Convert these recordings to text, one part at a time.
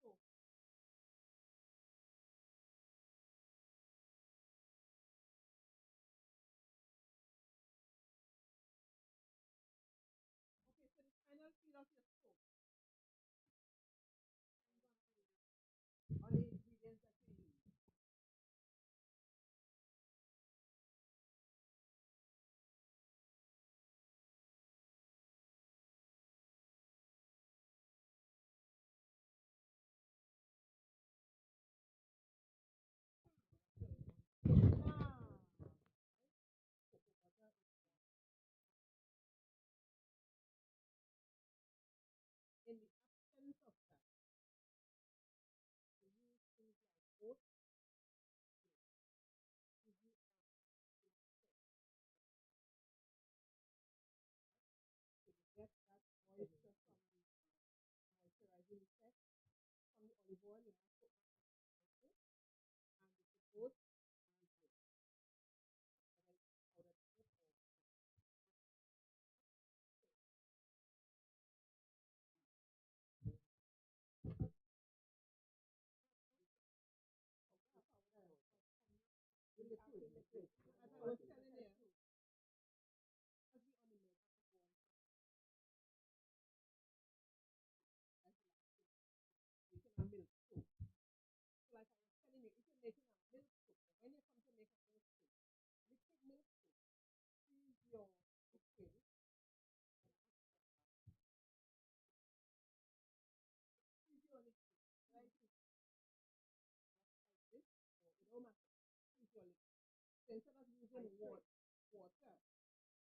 soap. Okay, so the final feel of your soap depends on the ingredients that you use. Ah, cocoa butter in the absence of that, you use things like oat, give you to get that moisture from the moisturizing effect from the olive oil. You might put it and the cocoa and milk, whether it's powdered milk or powder. The liquid. As I was telling you, as the on the milk has to go on as the last thing, making a milk soap. So like I was telling you, if you're making a milk soap, when you come to make a milk soap, liquid milk soap, freeze your liquid freeze your liquid. Whether it is like this or it don't matter. Freeze your liquid. So instead of using water, so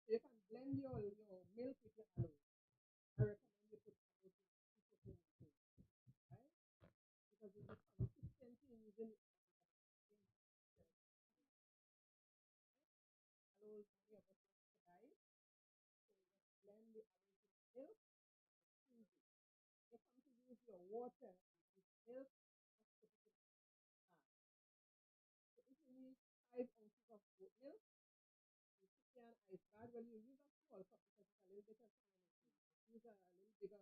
you can blend your milk with your aloe. I recommend you put aloe to put in your milk, right? Because it's the consistency in using aloe is only about oxidize. So you just blend the aloe to the milk, freeze it. You come to use your water and use milk, just put it in a jar. So if you need 5 ounces of goat milk, you put in an ice bag. Well, you use a small cup because it's a little bit of time consuming. Use a little bigger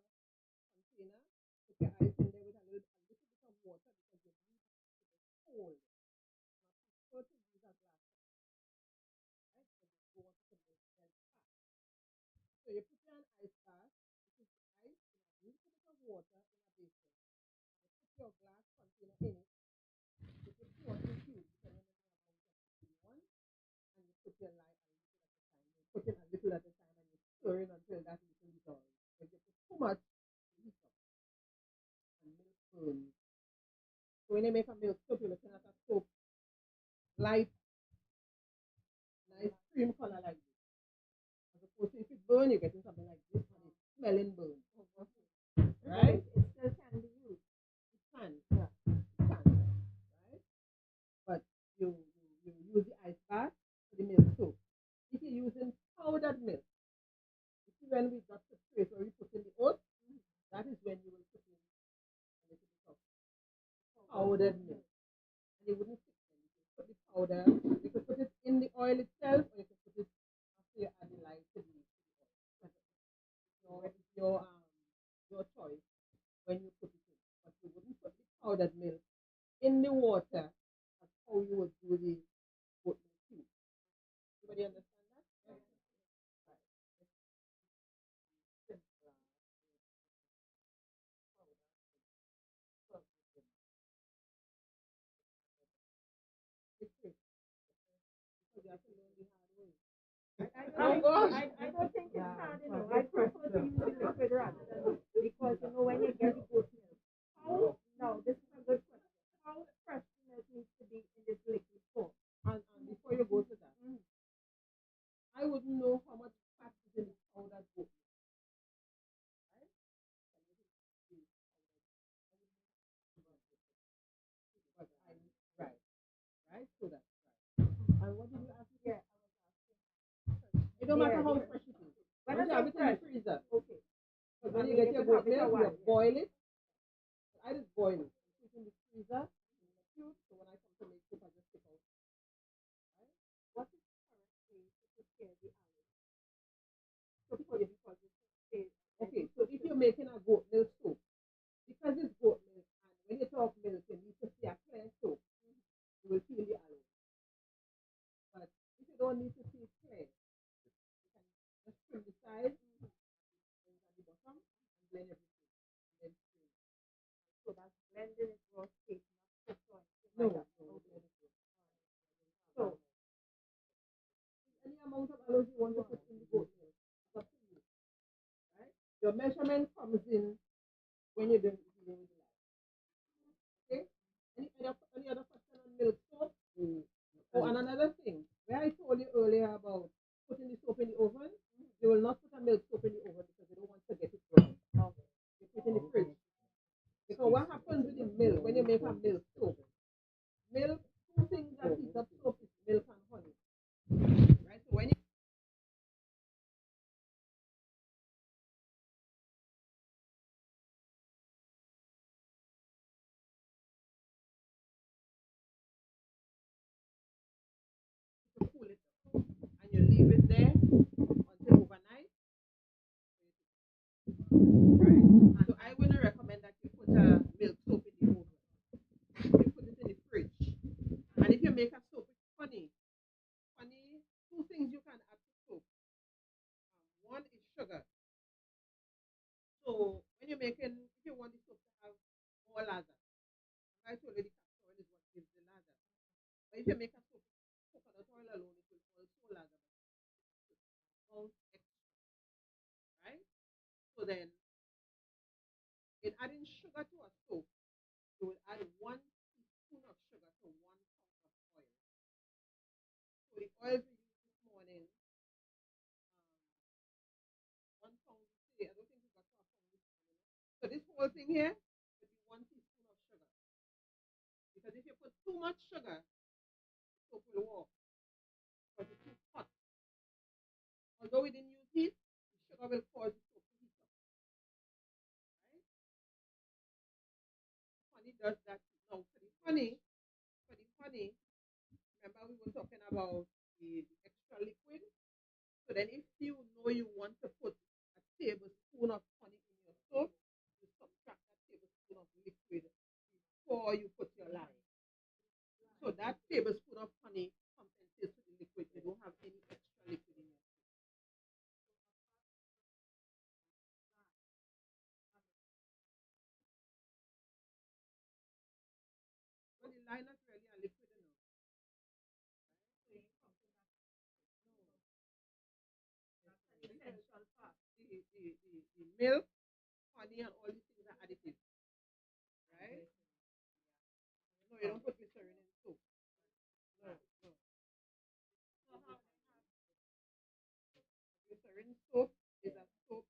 container. Put your ice in there with a little bit of water because you need it cold. Now prefer to use a glass cup, right? Because you want it to melt very fast. So you put in an ice bath. You put the ice in a little bit of water in a basin. You put your glass container in it. You put 2 or 3 cubes depending on the amount of milk you want, and you put your lye a little at a time. You put in a little at a time and you stir it until that little dissolves. If you put too much, it heats up and milk burns. So when you make a milk soap, you're looking at a soap light, nice cream color like this. As opposed to if it burn, you're getting something like this and it's smelling burn. Right? It still can be used. It can, yeah. It can, right? But you use the ice bath for the milk soap. If you're using powdered milk, you see when we got the place where we put in the oat, that is when you will put in a little bit of powdered milk. And you wouldn't stick them. You can put the powder, you could put it in the oil itself, or you can put it after you add the lye to the oil. Your choice when you put it in. But you wouldn't put the powdered milk in the water. That's how you would do the goat milk cube. Everybody understand that? Yeah. Right. It's simpler. It's quick. Because you have to learn the hard way. Oh gosh. I don't think it's hard, I prefer to use the liquid rather than because when you get the goat milk, how no, this is a good question. How fresh the milk needs to be in this liquid form. And before you go to that, I wouldn't know how much fat is in the powdered goat milk, right? But right, right, so that's right. And what did you ask me? Yeah, it don't matter how fresh it is. When you have it in the freezer, okay. Because when you get your goat milk, you boil it. I just boil it. Put it in the freezer, in the cube. So when I come to make soup, I just take out. Right? What is the correct way to prepare the olive? So because it's okay, so if you're making a goat milk soup, because it's goat milk, and and another thing, where I told you earlier about putting the soap in the oven, you will not put a milk soap in the oven because you don't want to get it wrong. You put it in the fridge. Because what happens with the milk when you make a milk soap? Milk, two things that heat up soap is milk and honey. Right? So when you cool it and you leave it there until overnight, right? So I wouldn't recommend that you put a milk soap in the oven. You put it in the fridge. And if you make a soap with honey, two things you can add to soap. One is sugar. So when you're making, if you want the soap to have more lather, I told you the castor oil is what gives the lather. But if you make a soap with coconut oil alone, it will also lather. But extra, right? So then, in adding sugar to a soap, you will add 1 teaspoon of sugar to 1 pound of oil. So the oil we use this morning, 1 pound. I don't think we got to a pound this morning. So this whole thing here will be 1 teaspoon of sugar. Because if you put too much sugar, soap will warp. Because it's too hot. Although we didn't use heat, the sugar will cause the soap to heat up. Right? Honey does that. Now for the honey, remember we were talking about the extra liquid. So then if you know you want to put a tablespoon of honey in your soap, you subtract that tablespoon of liquid before you put your lime. So that tablespoon of honey compensates to the liquid. You don't have any extra liquid in your soap. But the lime is really a liquid enough. The essential part, the milk, honey, and all these things are additives, right? No, you don't put glycerin in soap. No, no. Glycerin soap is a soap,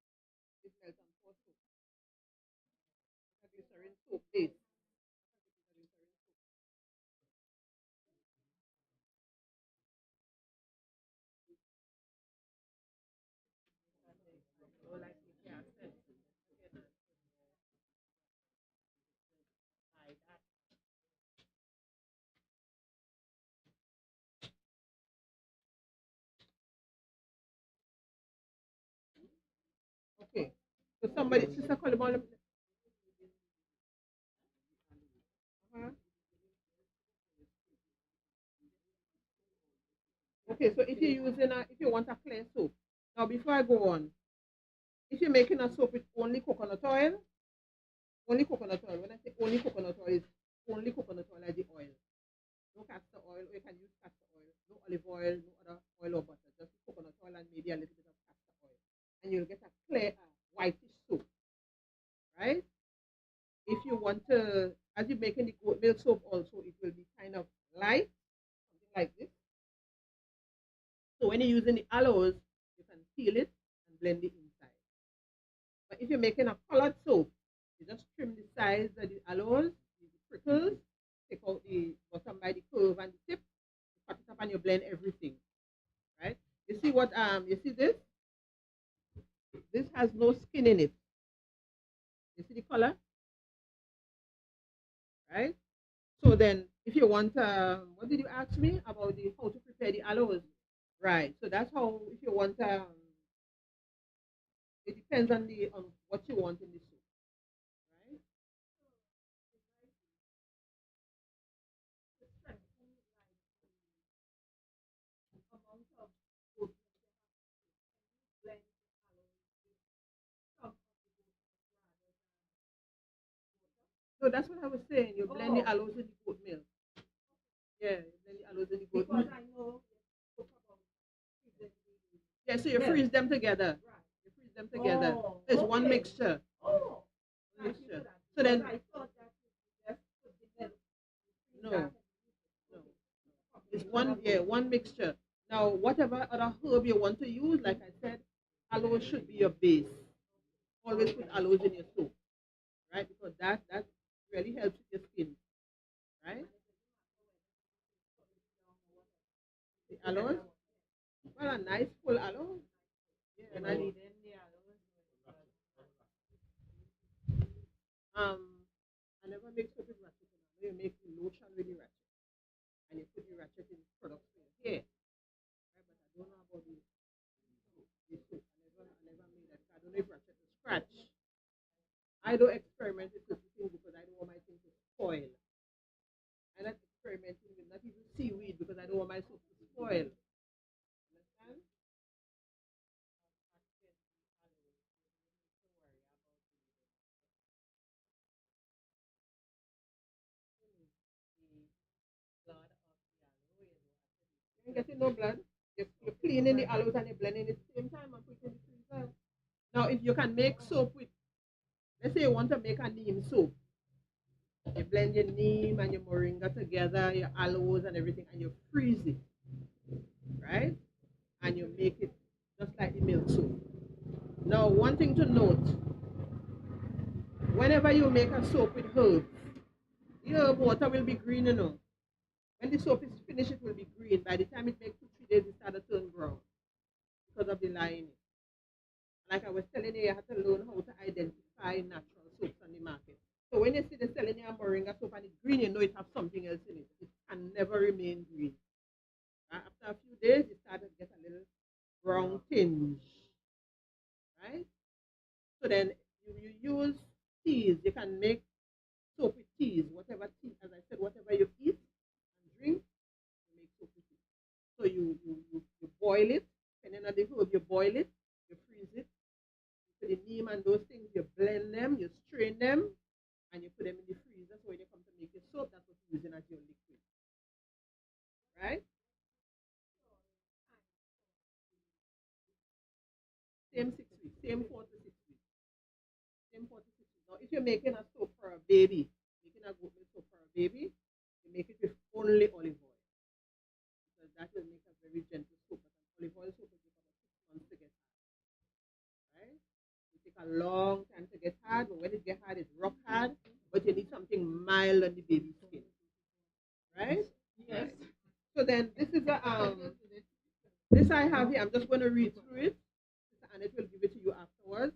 is melt and pour soap. It's a glycerin soap base. It's a glycerin soap. So like yeah, said, okay. So somebody, Sister Colibon, uh-huh. Okay, so if you're using if you want a clear soap, now before I go on, if you're making a soap with only coconut oil. When I say only coconut oil, it's only coconut oil as the oil. No castor oil, or you can use castor oil, no olive oil, no other oil or butter, just coconut oil and maybe a little bit of castor oil. And you'll get a clear, whitish soap, right? If you want to, as you're making the goat milk soap also, it will be kind of light, something like this. So when you're using the aloes, you can peel it and blend it inside. But if you're making a colored soap, you just trim the sides of the aloes, the prickles, take out the bottom by the curve and the tip, you cut it up and you blend everything, right? You see what you see this? This has no skin in it. You see the color, right? So then, if you want, what did you ask me about the how to prepare the aloes? Right. So that's how. If you want, it depends on the on what you want in the soup, right? So that's what I was saying. You blend the aloes in the goat milk. Yeah, you blend the aloes in the goat milk. I know. Yeah, so you freeze them together. You freeze them together. It's one mixture. Mixture. So then, no, no. It's one mixture. Now, whatever other herb you want to use, like I said, aloe should be your base. Always put aloes in your soap, right? Because that really helps with your skin, right? The aloes, well, a nice full aloe. Yeah, and um, I never make soap with ratchet. You make the lotion with the ratchet, and you put the ratchet in products for your hair, right? But I don't know about the soap. I never made that. I don't know if ratchet will scratch. I don't experiment with certain things because I don't want my thing to spoil. I like experimenting with not even seaweed because I don't want my soap to spoil. Understand? You ain't getting no blood. You're cleaning the aloes and you're blending it at the same time and putting it in the freezer. Now, if you can make soap with, let's say you want to make a neem soap, you blend your neem and your moringa together, your aloes and everything, and you freeze it, right? And you make it just like the milk soap. Now, one thing to note, whenever you make a soap with herbs, the herb water will be green, you know. When the soap is finished, it will be green. By the time it makes 2, 3 days, it starts to turn brown because of the lye in it. Like I was telling you, you have to learn how to identify natural soaps on the market. So when you see the selling you a moringa soap and it's green, you know it has something else in it. It can never remain green. After a few days, it starts to get a little brown tinge, right? So then you use teas. You can make soap with teas, whatever tea, as I said, whatever you eat and drink, you make soap with it. So you boil it, depending on the herb, you boil it, you freeze it, you put the neem and those things, you blend them, you strain them, and you put them in the freezer. So when you come to make your soap, that's what you're using as your liquid, right? Same 6 weeks, same 4 to 6 weeks, same 4 to 6 weeks. Now, if you're making a soap for a baby, making a goat milk soap for a baby, you make it with only olive oil because that will make a very gentle soap. But an olive oil soap will take about 6 months to get hard, right? It take a long time to get hard, but when it get hard, it's rock hard. But you need something mild on the baby's skin, right? Yes. Right. So then this is a this I have here. I'm just going to read through it, and it will give it to you afterwards.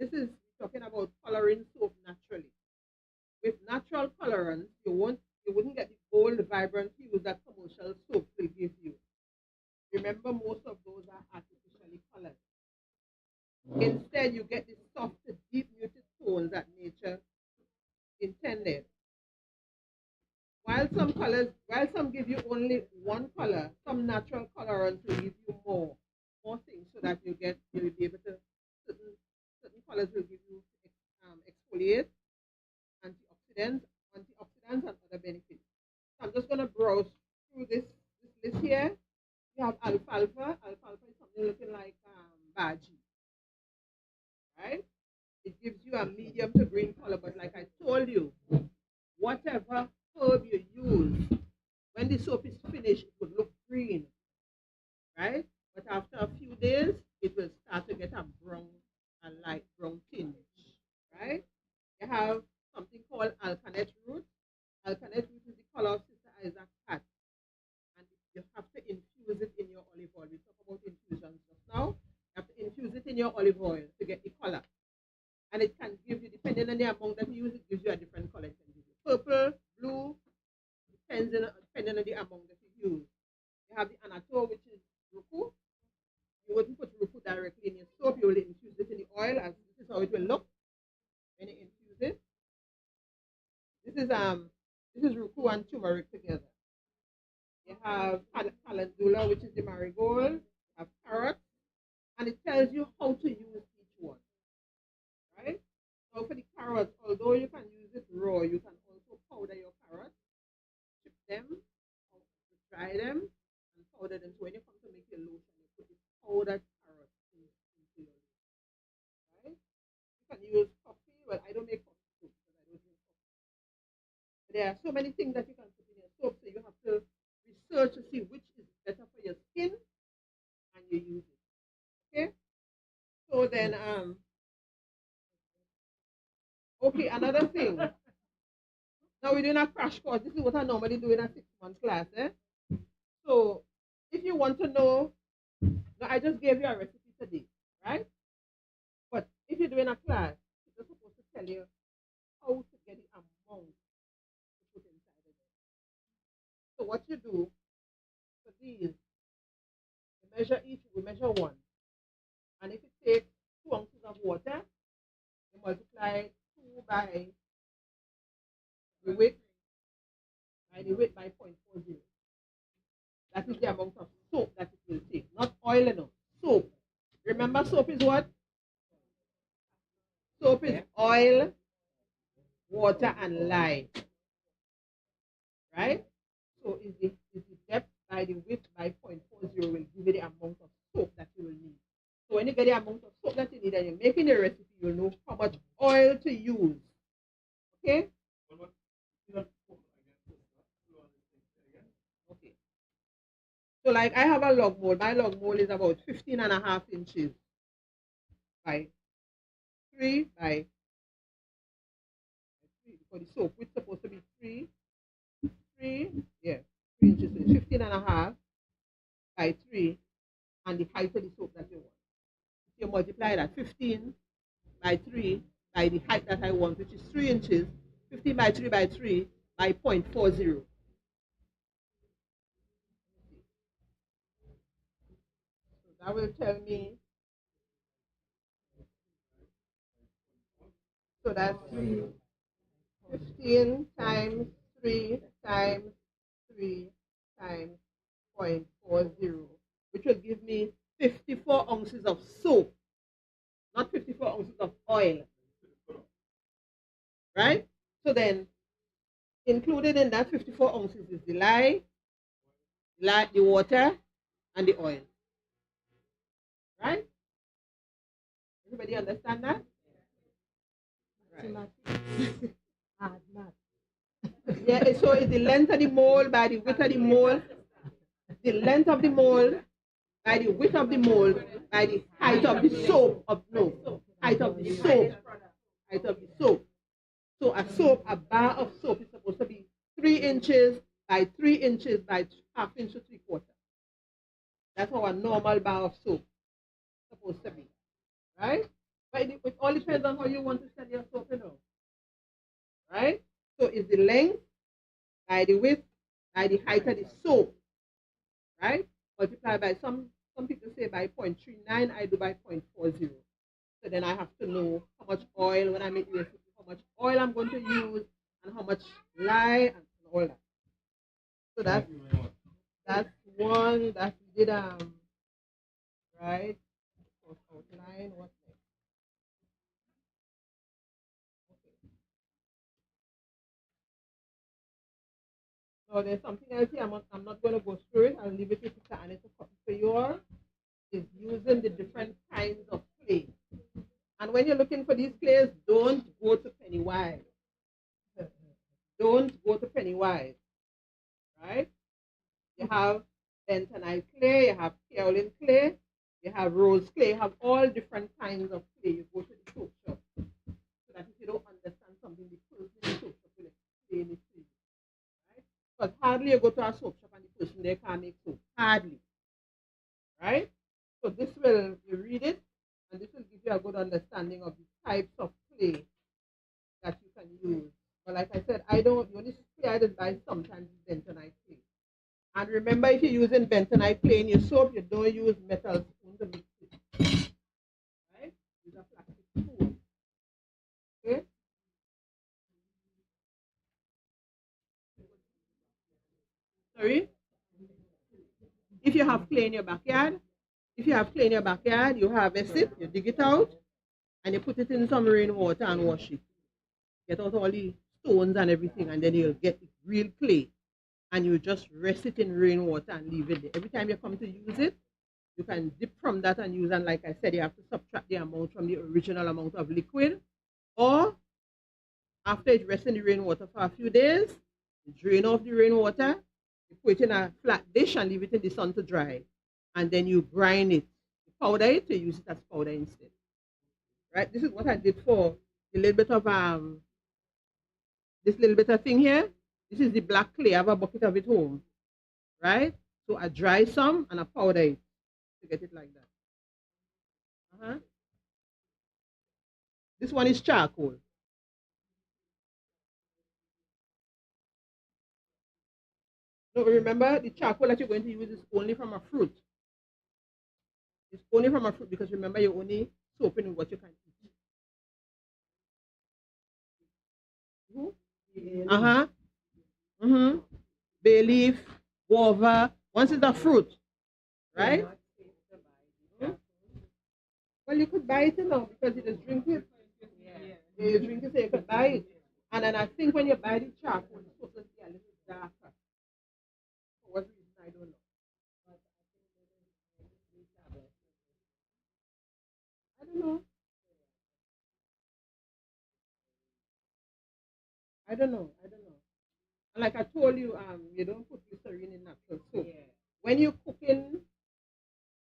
This is talking about coloring soap naturally. With natural colorants, you wouldn't get the bold, vibrant hues that commercial soaps will give you. Remember, most of those are artificially colored. Instead, you get the soft, deep, muted tones that nature intended. While some give you only one color, some natural colorants will give you more things, so that you'll be able to certain colors will give you exfoliate, antioxidants, and other benefits. So I'm just gonna browse through this list here. You have alfalfa. Alfalfa is something looking like bhaji, right? It gives you a medium to green color, but like I told you, whatever herb you use, when the soap is finished, it would look green, right? But after a few days, it will start to get a light brown tinge, right? You have something called alkanet root. Alkanet root is the color of Sister Isaac's hat, and you have to infuse it in your olive oil. We talk about infusions just now. You have to infuse it in your olive oil to get the color. And it can give you, depending on the amount that you use, it gives you a different color. It can give you purple, blue, depending on the amount that you use. You have the anato, which is ruku. You wouldn't put ruku directly in your soap. You will infuse it in the oil, and this is how it will look when you infuse it. This is ruku and turmeric together. You have calendula, which is the marigold. You have carrot, and it tells you how to use each one, right? So for the carrots, although you can use it raw, you can also powder your carrots, chip them, dry them, and powder them. So when you come to make your lotion, you put the powdered carrots into your lotion, right? You can use coffee. Well, I don't make coffee soup because I don't drink coffee. But there are so many things that you can put in your soap, so you have to search to see which is better for your skin, and you use it. Okay. So then, okay, another thing. Now we're doing a crash course. This is what I normally do in a 6-month class. So if you want to know, now I just gave you a recipe today, right? But if you're doing a class, it's supposed to tell you how to get the amount to put inside of it. So what you do for these, you measure each, we measure one. And if it takes 2 ounces of water, you multiply 2 by the width by 0.40. That is the amount of soap that it will take, not oil enough. Soap. Remember, soap is what? Soap is oil, water, and lye. Right? So is the depth by the width by 0.40 will give you the amount of soap that you will need. So when you get the amount of soap that you need and you're making a recipe, you'll know how much oil to use. Okay? Okay. So like I have a log mold. My log mold is about 15.5 inches by 3 by 3 for the soap, which is supposed to be 3 inches. So 15.5 by 3 and the height of the soap that you want. You multiply that 15 by 3 by the height that I want, which is 3 inches. 15 by 3 by 3 by 0.40. So that will tell me. So that's 15 times 3 times 3 times 0.40, which will give me 54 ounces of soap, not 54 ounces of oil. Right? So then, included in that 54 ounces is the lye, the water, and the oil. Right? Everybody understand that? Right. Yeah, so it's the length of the mold by the width of the mold, the length of the mold by the width of the mold by the height of the soap height of the soap. So a bar of soap is supposed to be 3 inches by 3 inches by 1/2 inch to 3/4. That's how a normal bar of soap is supposed to be, right? But it all depends on how you want to send your soap, right? So it's the length by the width by the height of the soap, right? Multiplied by some people say by 0.39, I do by 0.40. So then I have to know how much oil when I make the recipe, how much oil I'm going to use, and how much lye and all that. So that's one that we did right. Outline what next? Okay. Now there's something else here. I'm not going to go through it. I'll leave it with Sister Annie to copy for you all. Is using the different kinds of clay. And when you're looking for these clays, don't go to Pennywise. Don't go to Pennywise. Right? You have bentonite clay, you have kaolin clay, you have rose clay, you have all different kinds of clay. You go to the soap shop. So that if you don't understand something, the person in the soap shop will explain it to you. Right? Because hardly you go to a soap shop and the person there can't make soap. Hardly. Right? So this will, you read it, and this will give you a good understanding of the types of clay that you can use. But like I said, the only clay I did buy sometimes is bentonite clay. And remember, if you're using bentonite clay in your soap, you don't use metal spoon to mix it. Right? Use a plastic spoon. Okay? Sorry? If you have clay in your backyard, you harvest it, you dig it out, and you put it in some rainwater and wash it. Get out all the stones and everything, and then you'll get real clay. And you just rest it in rainwater and leave it there. Every time you come to use it, you can dip from that and use. And like I said, you have to subtract the amount from the original amount of liquid. Or after it rests in the rainwater for a few days, you drain off the rainwater You put it in a flat dish and leave it in the sun to dry. And then you grind it. You powder it to use it as powder instead. Right? This is what I did for a little bit of this little bit of thing here. This is the black clay. I have a bucket of it home. Right? So I dry some and I powder it to get it like that. Uh-huh. This one is charcoal. So remember, the charcoal that you're going to use is only from a fruit. It's only from a fruit because remember, you're only soaping what you can eat. Mm-hmm. Uh-huh. Mm-hmm. Bay leaf, guava. Once it's a fruit, right? Mm-hmm. Well, you could buy it now because you just drink it. Yeah. You drink it, so you could buy it. And then I think when you buy the charcoal, it's supposed to be a little darker. For what reason, I don't know. I don't know. I don't know. I don't know. And like I told you, you don't put glycerine in natural soap. Yeah. When you cook in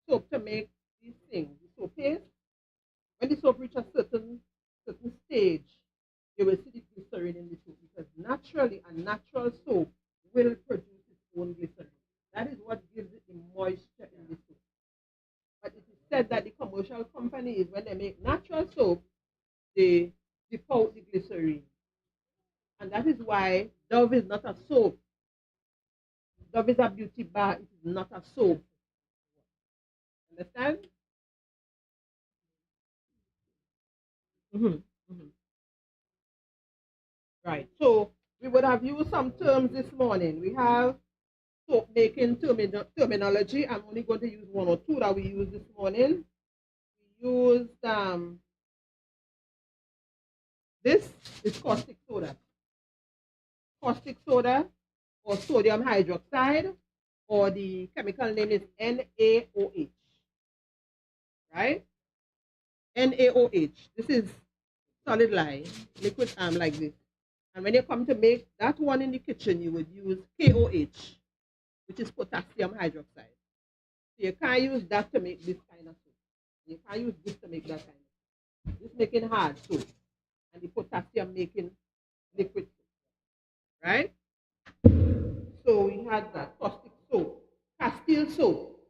soap to make these things, the soap paste, when the soap reaches a certain stage, you will see the glycerin in the soap because naturally a natural soap will produce its own glycerin. That is what gives it the moisture in the soap. But it is said that the commercial companies, when they make natural soap, they dip out the glycerin. And that is why Dove is not a soap. Dove is a beauty bar. It is not a soap. Understand? Mm-hmm. Mm-hmm. Right. So we would have used some terms this morning. We have soap making terminology. I'm only going to use one or two that we used this morning. We used this is caustic soda. Caustic soda or sodium hydroxide, or the chemical name is NaOH. Right? NaOH. This is solid lye, liquid arm like this. And when you come to make that one in the kitchen, you would use KOH, which is potassium hydroxide. So you can't use that to make this kind of soup. You can't use this to make that kind of soup. This making hard soup, and the potassium making liquid soup, right? So we had that caustic soap, Castile soap.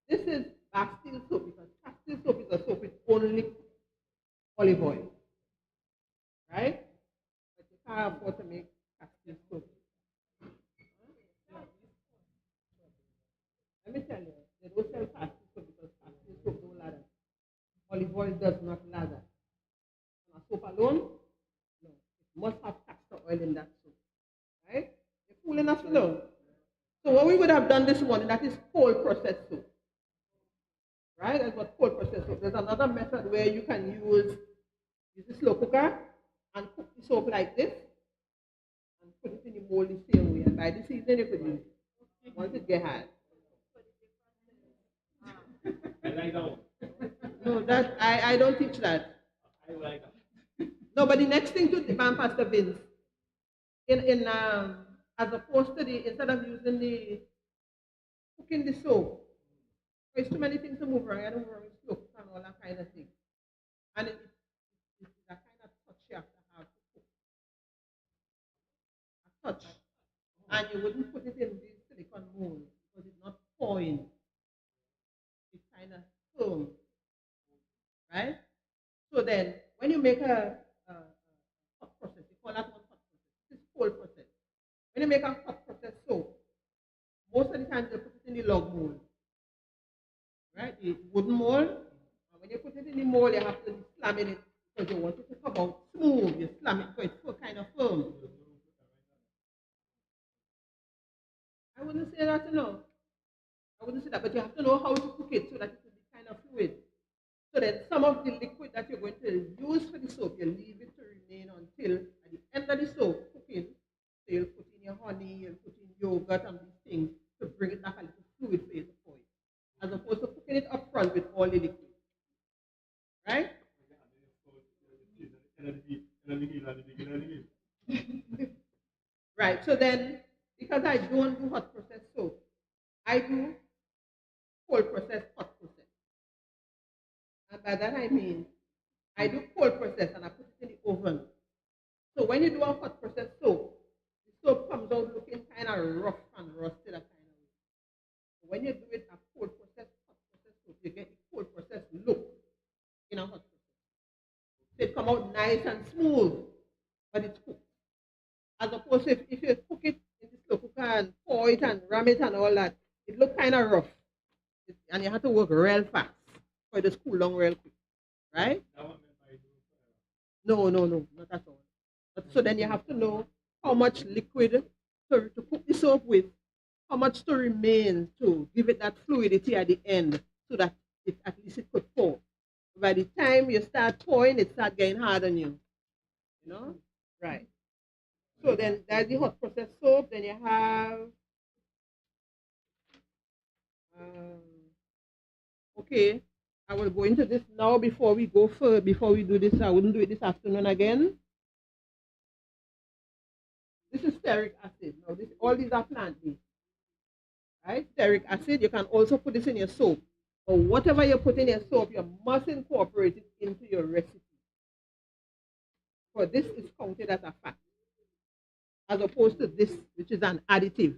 This is Bastille soap because Castile soap is a soap with only olive oil, right? But you can't afford to make Castile soap. Let me tell you, they don't sell Castile soap because Castile soap don't lather. Olive oil does not lather. On a soap alone, no. It must have castor oil in that soap, right? You're cool enough to know. So what we would have done this morning, that is cold processed soap, right? That's what cold processed soap. There's another method where you can use the slow cooker and cook the soap like this and put it in the mold the same way. And by this evening, you could use it once it get hard. No, that I don't teach that. No, but the next thing to the Pastor Vince, in as opposed to the instead of using the cooking the soap, there's too many things to move around. I don't move around with slow and all that kind of thing. And it's a kind of touch you have to have to cook. A touch. And you wouldn't put it in the silicone mold because it's not pouring. It's kind of firm, right? So then, when you make a hot process, you call that one hot process. This is cold process. When you make a hot process soap, most of the time they put it in the log mold, right? The wooden mold. And when you put it in the mold, you have to slam in it because you want it to come out smooth. You slam it so it's so kind of firm. I wouldn't say that, no. I wouldn't say that, but you have to know how to cook it so that it will be kind of fluid. So then some of the liquid that you're going to use for the soap, you leave it to remain until at the end of the soap cooking. So you'll put in your honey, you'll put in yogurt and these things to bring it back a little fluid for you to pour it. As opposed to cooking it up front with all the liquid. Right? Right. So then Because I don't do hot process soap. I do cold process, hot process. And by that I mean, I do cold process and I put it in the oven. So when you do a hot process soap, the soap comes out looking kind of rough and rusted that kind of way. So when you do it a cold process, hot process soap, you get the cold process look in a hot process. So it come out nice and smooth, but it's cooked. As opposed to if you cook it in the slow cooker and pour it and ram it and all that, it look kind of rough. And you have to work real fast for it to cool down real quick. Right? No, not at all. But, so then you have to know how much liquid to cook the soap with, how much to remain to give it that fluidity at the end so that at least it could pour. By the time you start pouring, it starts getting hard on you. You know? Right. So then that's the hot process soap. Then you have, okay, I will go into this now before we go further, before we do this. I wouldn't do it this afternoon again. This is stearic acid. Now, all these are plant-based, right? Stearic acid, you can also put this in your soap. But whatever you put in your soap, you must incorporate it into your recipe. For this is counted as a fat, as opposed to this, which is an additive.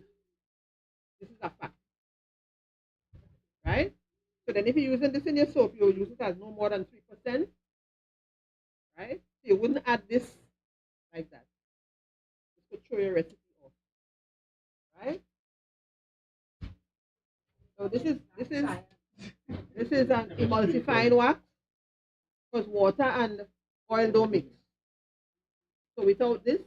This is a fat, right? So then if you're using this in your soap, you'll use it as no more than 3%, right? So you wouldn't add this like that. Just to throw your recipe off, right? So this is an emulsifying wax because water and oil don't mix. So without this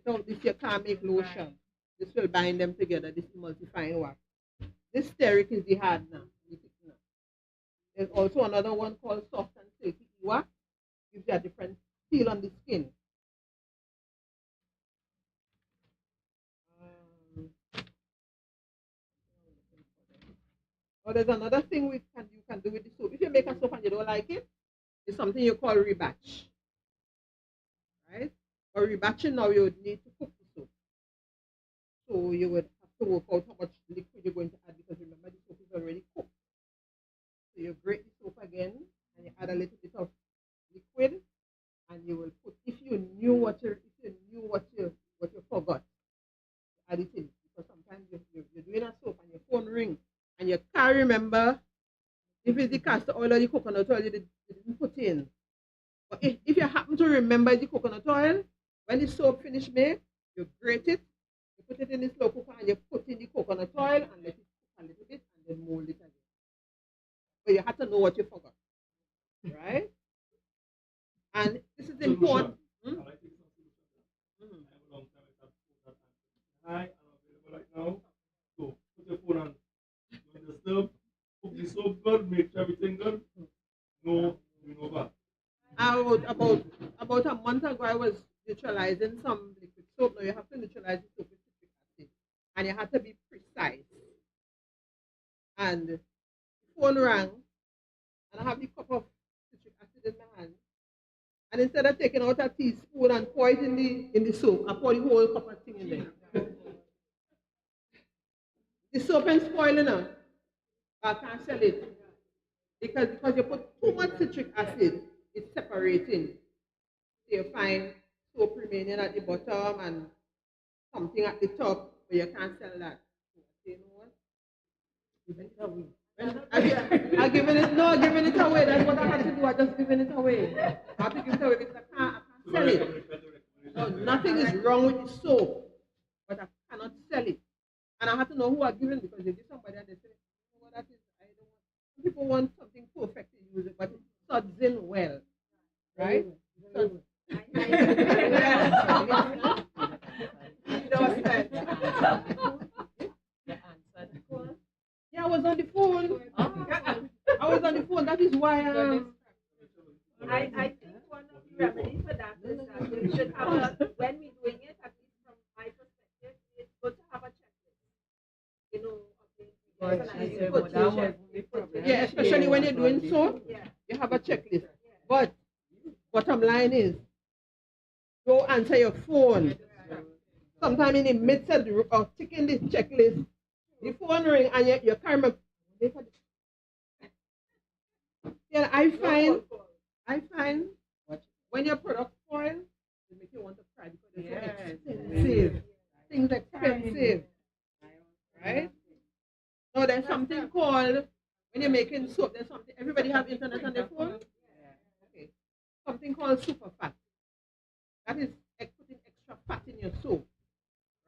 you can't make lotion. This will bind them together, this emulsifying wax. This stearic is the hard now. There's also another one called soft and silky wax. Gives you a different feel on the skin. There's another thing you can do with the soap. If you make a soap and you don't like it, it's something you call rebatch. Right? For rebatching now, you would need to cook the soap. So you would have to work out how much liquid you're going to add because remember the soap is already cooked. So you grate the soap again and you add a little bit of liquid and you will put, if you knew what you forgot, add it in. Because sometimes you're doing a soap and your phone rings and you can't remember if it's the castor oil or the coconut oil you didn't put in. But if you happen to remember the coconut oil, when the soap finish made, you grate it, you put it in the slow cooker and you put in the coconut oil and let it cook a little bit and then mold it again. But you have to know what you forgot, right? And this is important. Hi, I'm available right now. So put your phone on. Don't disturb. Cook the soap good. Make sure everything good. No bad. About a month ago, I was neutralizing some liquid soap. Now you have to neutralize the soap with citric acid, and you have to be precise. And the phone rang, and I have the cup of citric acid in my hand. And instead of taking out a teaspoon and pour it in the soap, I pour the whole cup of thing in there. The soap ain't spoiling now. I can't sell it. Because you put too much citric acid, it's separating. So you find soap remaining at the bottom and something at the top, but you can't sell that. So you know what? Giving it away. I'm giving it away. That's what I have to do. I'm just giving it away. I have to give it away because I can't sell it. No, nothing is wrong with the soap, but I cannot sell it. And I have to know who I'm giving because you give somebody and they say, you know what that is? I don't want. Some people want something perfect to use it, but it suds in well. Right? Yeah, I was on the phone. I was on the phone. That is why I think one of the remedies for that is that we should have when we're doing it, at least from my perspective, it's good to have a checklist. You know, yeah, especially when you're doing soap, you have a checklist. But bottom line is, go answer your phone. Sometime in the midst of ticking this checklist, the phone ring and your camera. Yeah, I find when your product spoil, it makes you want to cry because it's so expensive. Things expensive, right? So there's something called when you're making soap. There's something. Everybody have internet on their phone. Okay. Something called super fat. That is putting extra fat in your soap,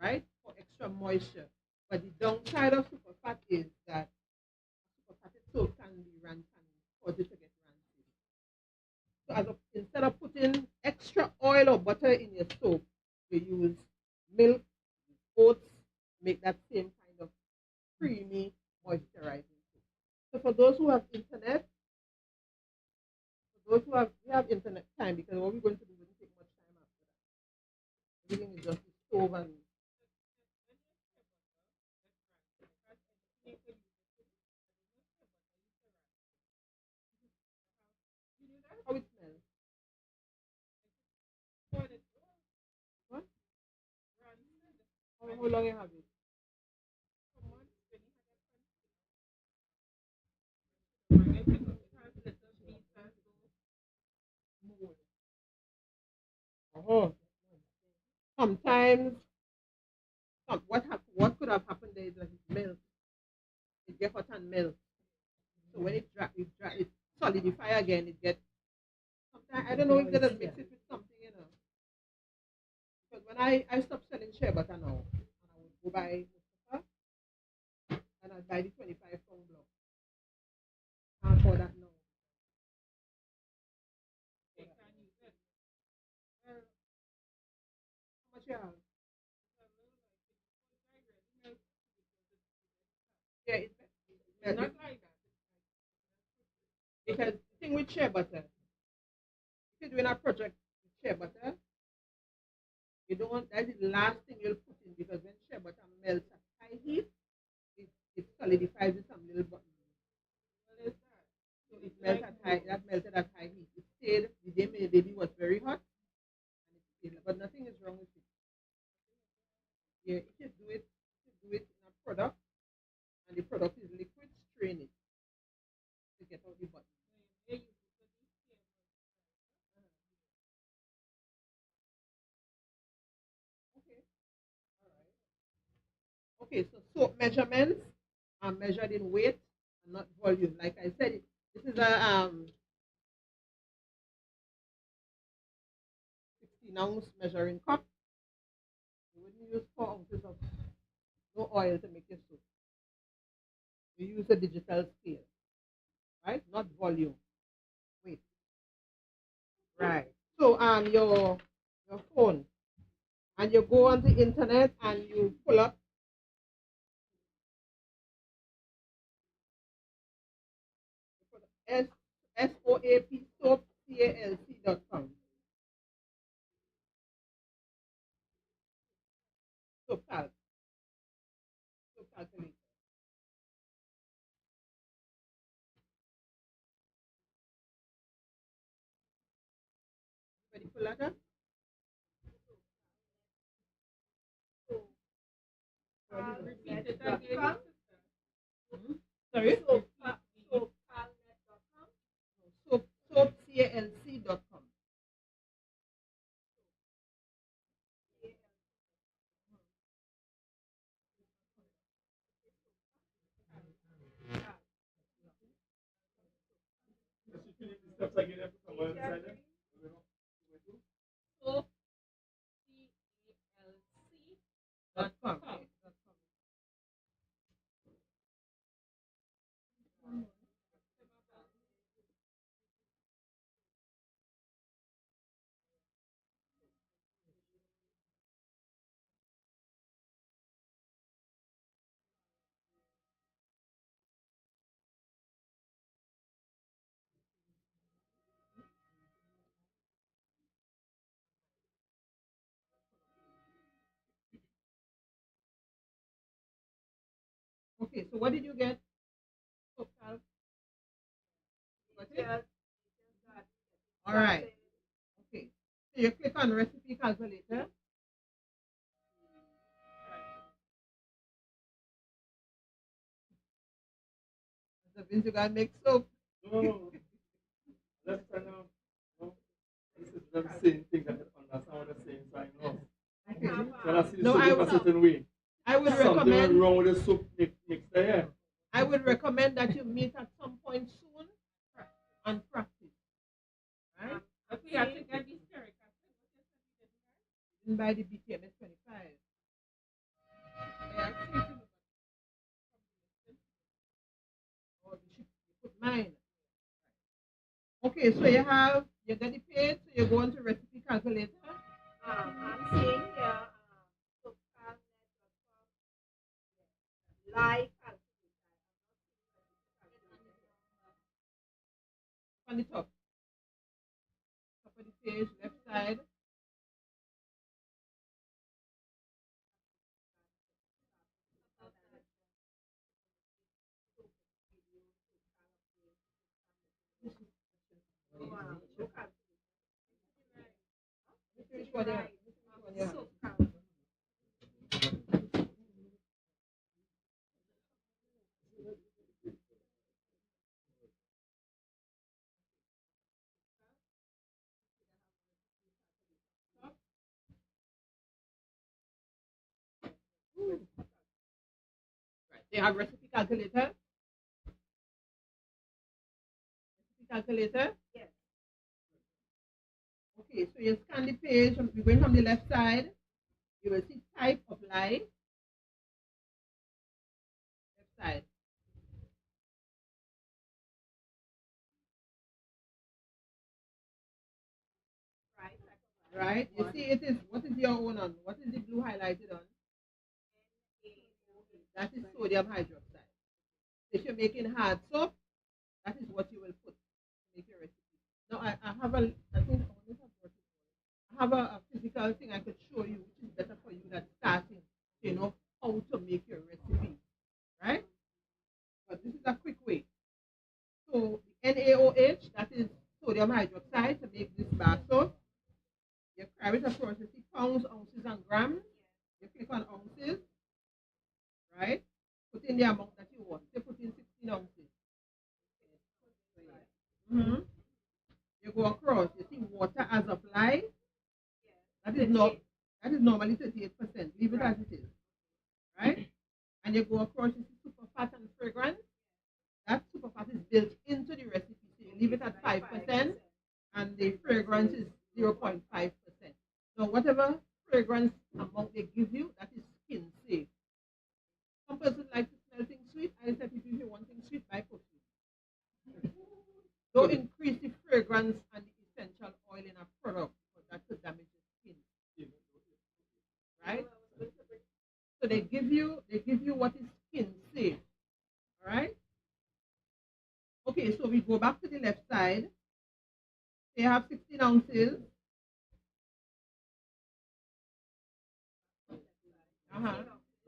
right? For extra moisture. But the downside of super fat is that super fatted soap can be rancid, cause it to get rancid. So instead of putting extra oil or butter in your soap, you use milk, oats, make that same kind of creamy moisturizing soap. So for those who have internet, for those who have internet time, because what we're going to do wouldn't take much time after that. Everything is just the stove and how it smells. What? How long you have it? Oh, sometimes what could have happened there is that it melts. It gets hot and melts. So when it solidify again, it gets. Sometimes I don't know if they just mix it with something, you know. Because when I stopped selling shea butter now, and I would go buy Mustafa, and I'd buy the 25 pound block. And for that now. Well, how much you have? Yeah, it's not like that. Because the thing with shea butter, if you're doing a project with shea butter, you don't want that's the last thing you'll put in because when shea butter melts at high heat, it solidifies with some little button. So it melts at high that melted at high heat. It stayed the day my baby was very hot and it stayed, but nothing is wrong with it. Yeah, if you do it in a product and the product is liquid, strain it to get out the button. Okay. Okay, so soap measurements are measured in weight and not volume. Like I said, this is a 16-ounce measuring cup. You wouldn't use 4 ounces of no oil to make your soup. You use a digital scale, right? Not volume, weight. Right. So your phone and you go on the internet and you pull up S SOAP soap calc.com. Soap calc, soap calculator. Ready for that? Repeat it again. Sorry? Soapcalc.com. Steps again after someone inside them. .com. Okay, so what did you get? Soap calc. All right. Okay. So you click on recipe calculator. That means you gotta make soap. No, no, no. Let's try now. No, this is the same thing that I understand what they're saying, so I know. So I see No, soap I in a would- certain way. I would Something went recommend. wrong with the soap mix there. I would recommend that you meet at some point soon and practice. Right? If we have to get these steroids, By the BTMS 25. Or you should put mine. Okay, so you get the page, so you go into recipe calculator. I'm seeing here, like On the top. Top of the page, left side. Which one you have? Which one you have? Right. They have recipe calculator. Recipe calculator. Yes. Okay, so you scan the page. You're going from the left side. You will see type of lie. Left side. Right. You see, it is. What is your own on? What is the blue highlighted on? That is sodium hydroxide. If you're making hard soap, that is what you will put to make your recipe. Now I have I have a physical thing I could show you, which is better for you than starting, so you know how to make your recipe, right? But this is a quick way. So the NaOH, that is sodium hydroxide, to make this bar soap. You carry it across, you see pounds, ounces, and grams. You click on ounces, right? Put in the amount that you want. You put in 16 ounces. Mm-hmm. You go across, you see water as applied. That is not that is normally 38%. Leave it as it is. Right? And you go across, you see super fat and fragrance. That super fat is built into the recipe. So you leave it at 5%, and the fragrance is 0.5%. Now whatever fragrance amount they give you, that is skin safe. Some persons like to smell things sweet. I said if you want things sweet, buy perfume. Don't increase the fragrance and the essential oil in a product, because that could damage the skin. Right? So they give you what is skin safe. All right? Okay, so we go back to the left side. They have 16 ounces.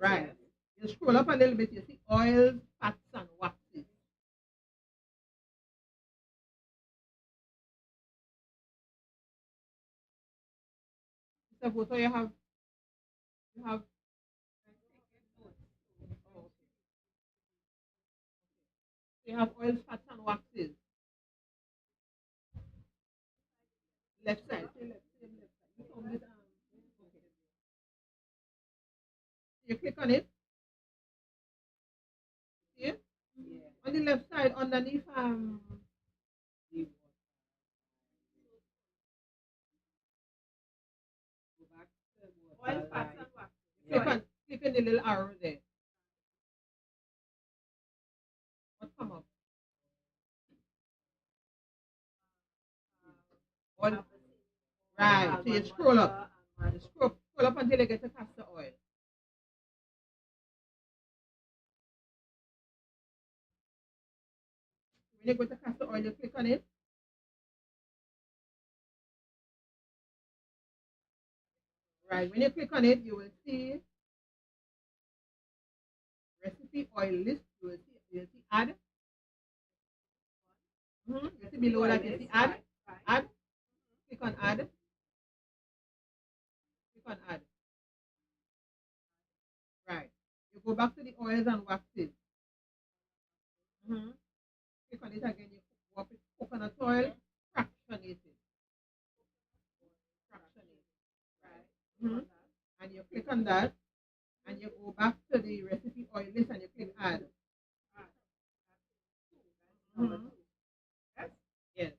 Right. You scroll up a little bit, you see oils, fats, and waxes. Mr. Voto, you have oh, okay. You have oils, fats, and waxes. Left side. Say left side. Okay. You click on it. See it? Yeah. On the left side, underneath oil, fats, and wax. Click on the little arrow there. What come up? Oil. Right. So you scroll up. You scroll up until you get to castor oil. When you go to castor oil, you click on it. Right. When you click on it, you will see recipe oil list. You will see add. You see below that you see add. Add. Click on add. Click on add. Right. You go back to the oils and waxes. click on it again, you go up with coconut oil, fractionated. Fractionated. Right. And you click on that, and you go back to the recipe oil list and you click add. Yes. Yes.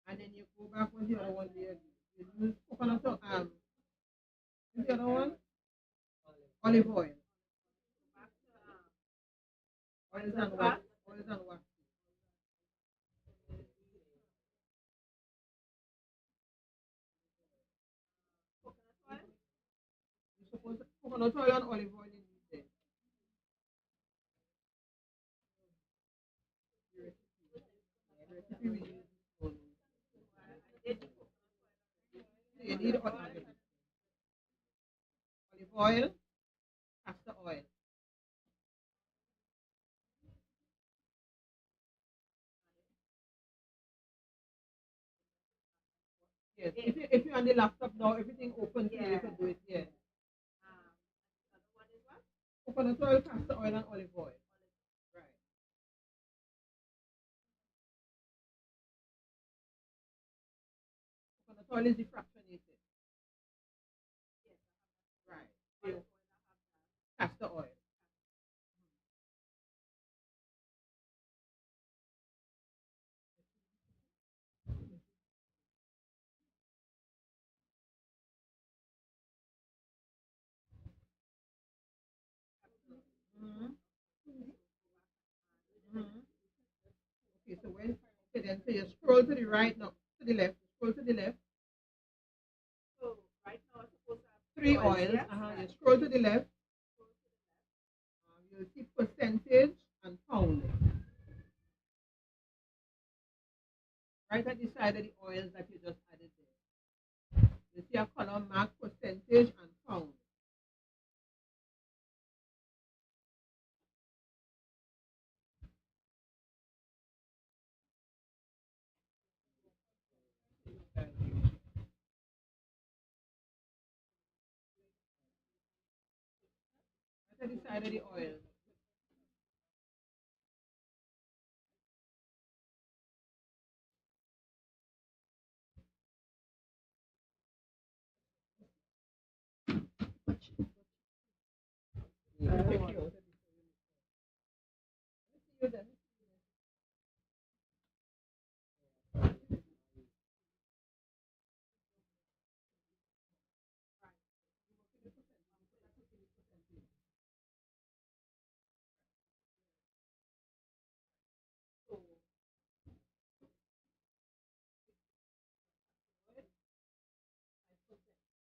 And then you go back with the other one there. You use coconut oil. The other one? Olive oil. Oils and wax. Oils and wax. You're supposed to coconut oil and olive oil in there. Recipe we use only. You need olive oil, castor oil. Yes. If you're on the laptop now, everything open, so you can do it. Yeah. Coconut oil, castor oil, and olive oil. Right. Coconut oil is defractionated. Right. So, castor oil. Mm-hmm. Mm-hmm. Okay, so when then so you scroll to the right, no, to the left. Scroll to the left. So right now I'm supposed to have three oils. Yes. You scroll to the left. You'll see percentage and pound. Right at the side of the oils that you just added there. You see a column marked percentage and pound. Right at the side of the oil.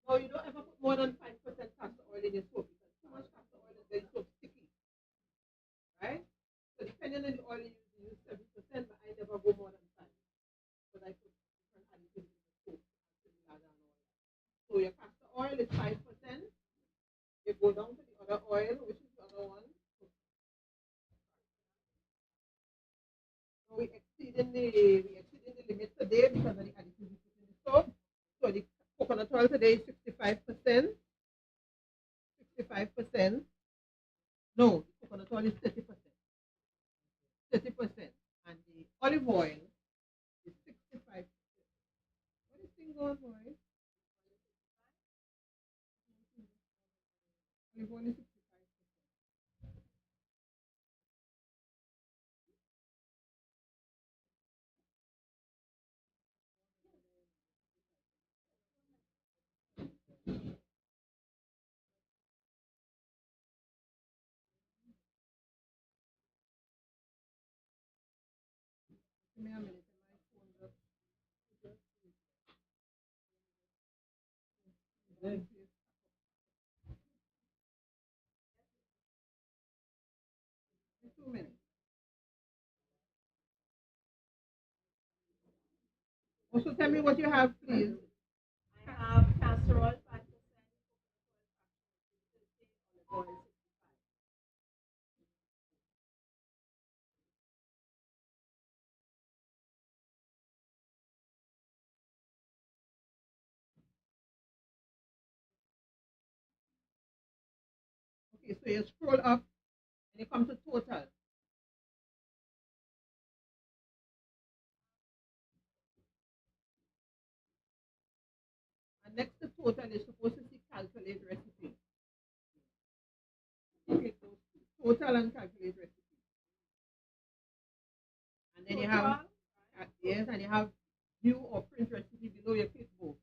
No, you don't ever put more than 5% castor oil in your soap because too much castor oil is very soap sticky, right? So depending on the oil you use 7%, but I never go more than 5 because I put different additives in the soap, so your castor oil is 5%. You go down to the other oil, which is the other one. So we exceeding the limit today because of the additives we put in the soap. So the coconut oil today is 65%. 65%. No, the coconut oil is 30%. 30%. And the olive oil is 65%. What is thing going on? Olive oil is 65%. Give me a minute. My phone just. Two minutes. Also, tell me what you have, please. I have castor oil 5%, olive oil. Okay, so you scroll up and you come to total. total, you're supposed to see calculate recipe. You click those two, total and calculate recipe. And then you have, yes, and you have view or print recipe below. You click both.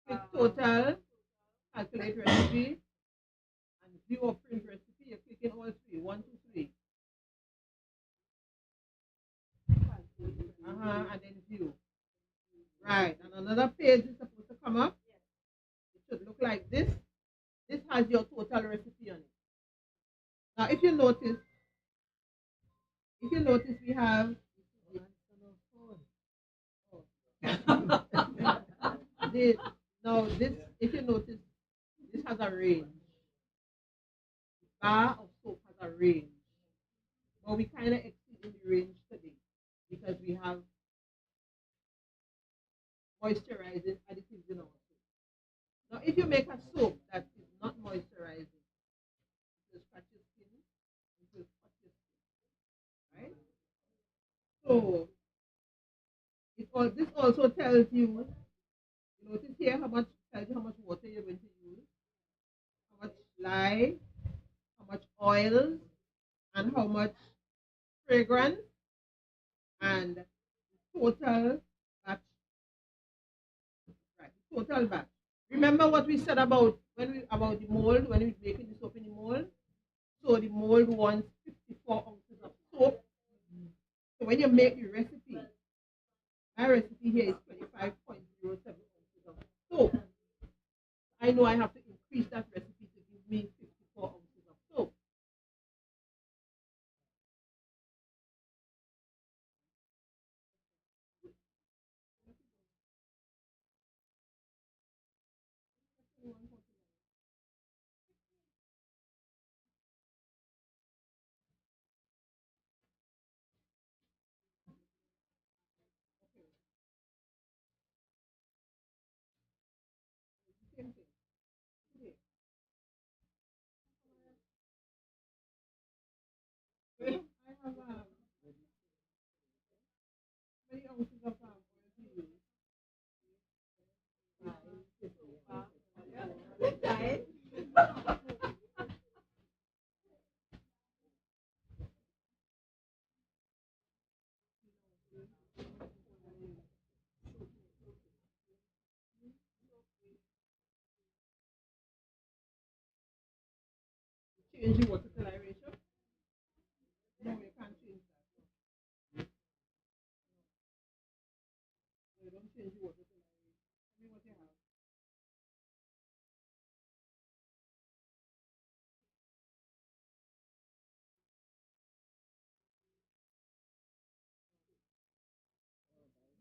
Click total, calculate recipe, and view or print recipe. You're clicking all three, 1, 2, 3. And then view. Right, and another page is supposed to come up. It should look like this. This has your total recipe on it. Now, if you notice, we have now this. If you notice, this has a range. Bar of soap has a range, but we kind of exceed in the range today because we have moisturizing additives in our soap. Now, if you make a soap that is not moisturizing, it will scratch your skin, it will cut your skin, right? So, this also tells you, notice here how much water you're going to use, how much lye, how much oil, and how much fragrance, and total batch. Right, total batch. Remember what we said about about the mold when we were making the soap in the mold? So the mold wants 54 ounces of soap. So when you make the recipe, my recipe here is 25.07 ounces of soap. I know I have to increase that recipe to give me 54 ounces of soap. Same thing. Okay. I have many ounces of oil to use. Change the water to ratio. No, you can't change that. No, you don't change the water to ratio. Tell me what you have.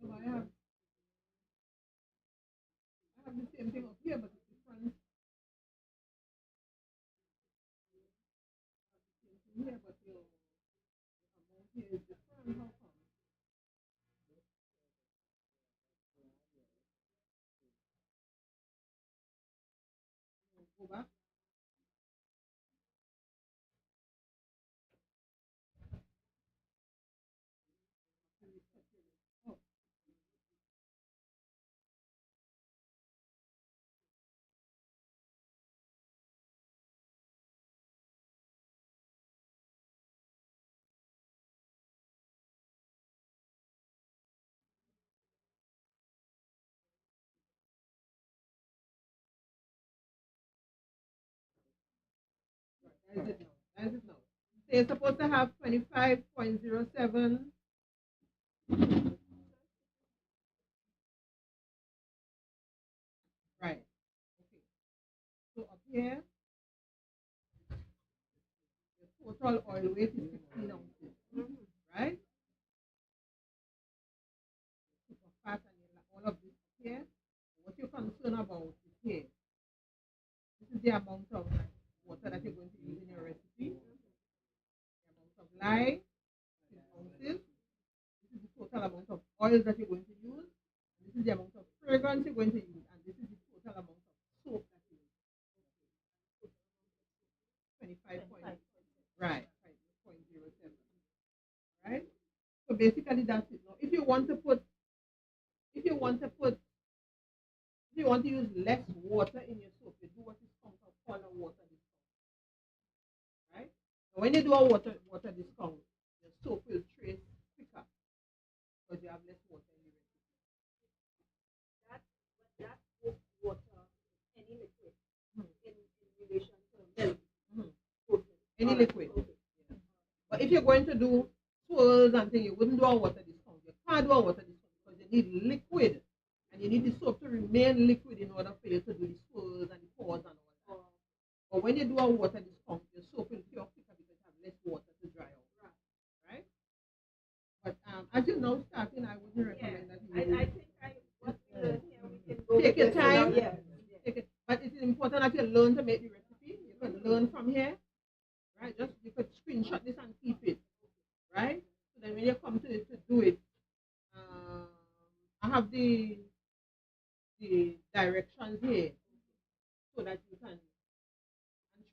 No, I have the same thing up here, but it's different. Same thing here, but your amount here is different. How come? Go back. Oh, that is it now. That is it now. So you're supposed to have 25.07. Right. Okay. So up here, the total oil weight is 16 ounces. Right? Super fat and all of this up here. What you're concerned about is here. This is the amount of water that you're going to use in your recipe. The amount of lye, 6 ounces. This is the total amount of oil that you're going to use. And this is the amount of fragrance you're going to use. And this is the total amount of soap that you use. 25 point. Right. 5.07. Right? So basically that's it. Now if you want to put If you want to use less water in your soap, you do what is called a water discount, right? So when you do a water discount, your soap will trace quicker because you have less water in the recipe. That water, any liquid, in relation to milk. Any liquid. Yeah. But if you're going to do swirls and things, you wouldn't do a water discount. You can't do a water discount because you need liquid. And you need the soap to remain liquid in order for you to do the swirls and the pours and all that. But when you do a water discount, your soap will cure quicker because you have less water to dry out. Right? But as you're now starting, I wouldn't recommend that you I think what we learn here, we can go take your time. Yeah. Take it. But it's important that you learn to make the recipe. You can learn from here. Right? Just you could screenshot this and keep it. Right? So then when you come to do it, I have the directions here so that you can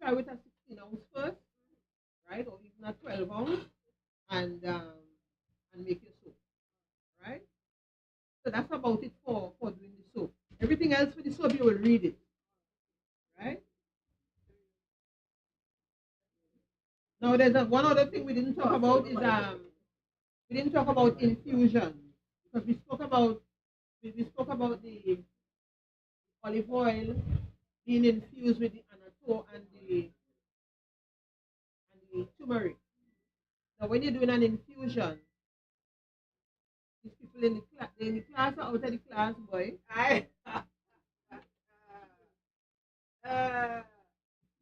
try with a 16-ounce first, right? Or even a 12-ounce and make your soap. Right? So that's about it for doing the soap. Everything else for the soap you will read it. Right? Now there's one other thing we didn't talk about is we didn't talk about infusion because we spoke about the olive oil being infused with the anatto and the turmeric. Now when you're doing an infusion, these people in the class are out of the class, boy.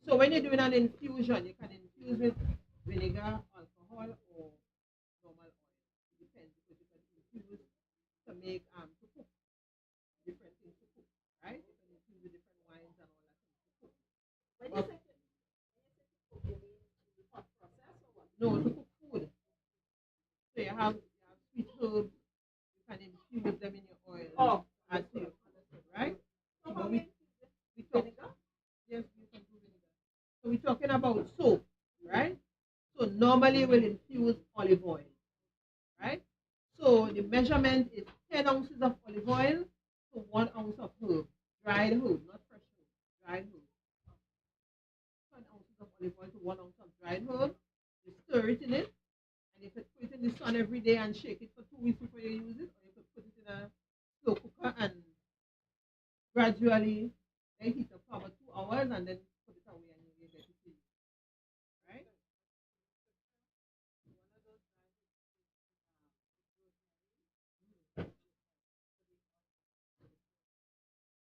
So when you're doing an infusion, you can infuse with vinegar, alcohol, or normal oil. It depends because you can infuse to make to cook different things to cook, right? You can infuse with different wines and all that to cook. When you say cook, you mean hot process or what? No, to cook food. So you have sweet herbs. You can infuse them in your oil. Oh, as you, right? So So how we talk, vinegar? yes, you can do vinegar. So we're talking about soap, right? So normally we'll infuse olive oil, right? So the measurement is 10 ounces of olive oil to 1 ounce of herb, dried herb, not fresh herb, dried herb. 10 ounces of olive oil to 1 ounce of dried herb. You stir it in it, and you could put it in the sun every day and shake it for 2 weeks before you use it, or you could put it in a slow cooker and gradually let it heat up for about 2 hours and then put it away and you get it to use, right?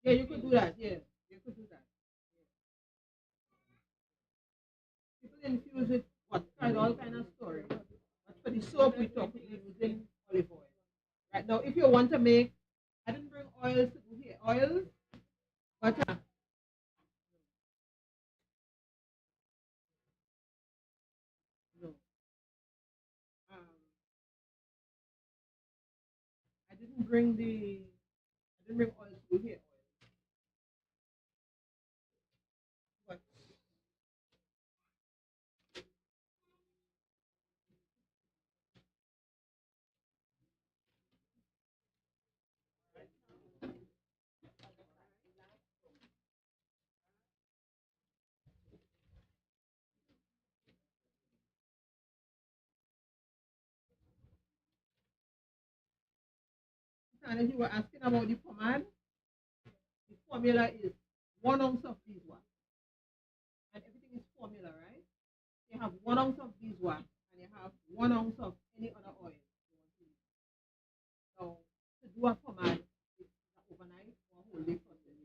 Yeah, you could do that. Yeah, you could do that. Yeah. People infuse it, what kind, all kind of story. But for the soap, we talk using olive oil. Right now, if you want to make, I didn't bring oils to do here, oils, but no, I didn't bring oils to do here. But and if you were asking about the pomade, the formula is 1 ounce of beeswax, and everything is formula, right? You have 1 ounce of beeswax, and you have 1 ounce of any other oil you want to use. So to do a pomade, it's overnight or whole day process.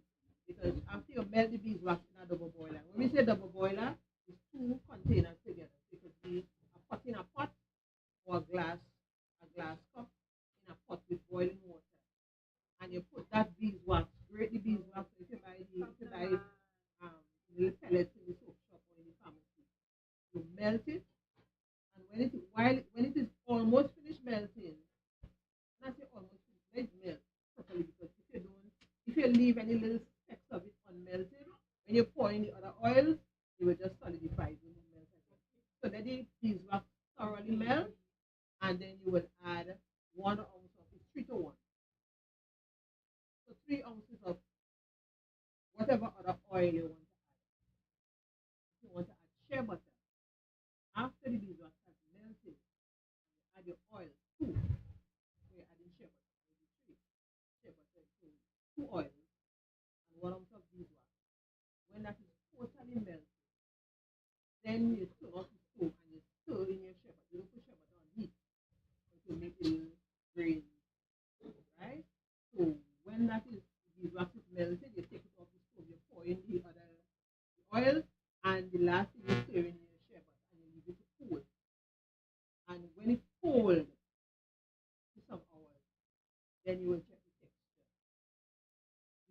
Because after you melt the beeswax in a double boiler, when we say double boiler, it's 2 containers together. So it could be a pot in a pot or a glass cup in a pot with boiling water. And you put that beeswax, grate the beeswax. If you buy little pellets in the soap shop or in the pharmacy, you melt it, and when it is almost finished melting, and I say almost finished, let it melt properly because if you leave any little specks of it unmelted, when you pour in the other oils, it will just solidify it when it melts again. So let the beeswax thoroughly melt, and then you will add 1 ounce of it, 3 to 1. So 3 ounces of oil you want to add. If you want to add shea butter, after the beeswax has melted, you add your oil too. So you're adding shea butter, maybe three shea butter to two oils and 1 ounce of beeswax. When that is totally melted, then you turn off the stove and you stir in your shea butter. You don't put shea butter on heat to make it grain, right? So when that is beeswax is melted, you take it off the stove, you pour in the oil, and the last thing you stir in your shea butter and you leave it to cool. And when it's cold to some hours, then you will check the texture.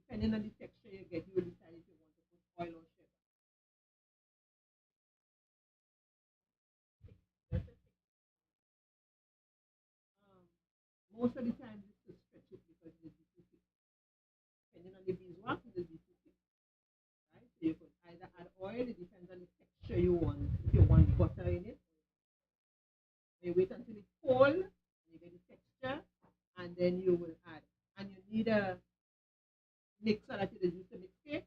Depending on the texture you get, you will decide if you want to put oil or shea butter. Most of the time, it's to stretch it because it is too thick. Depending on the beeswax, it will be too thick. Right? So you could either add oil, it depends on the texture you want. If you want butter in it, you wait until it's cold, and you get the texture, and then you will add. And you need a mixer that you use to mix it.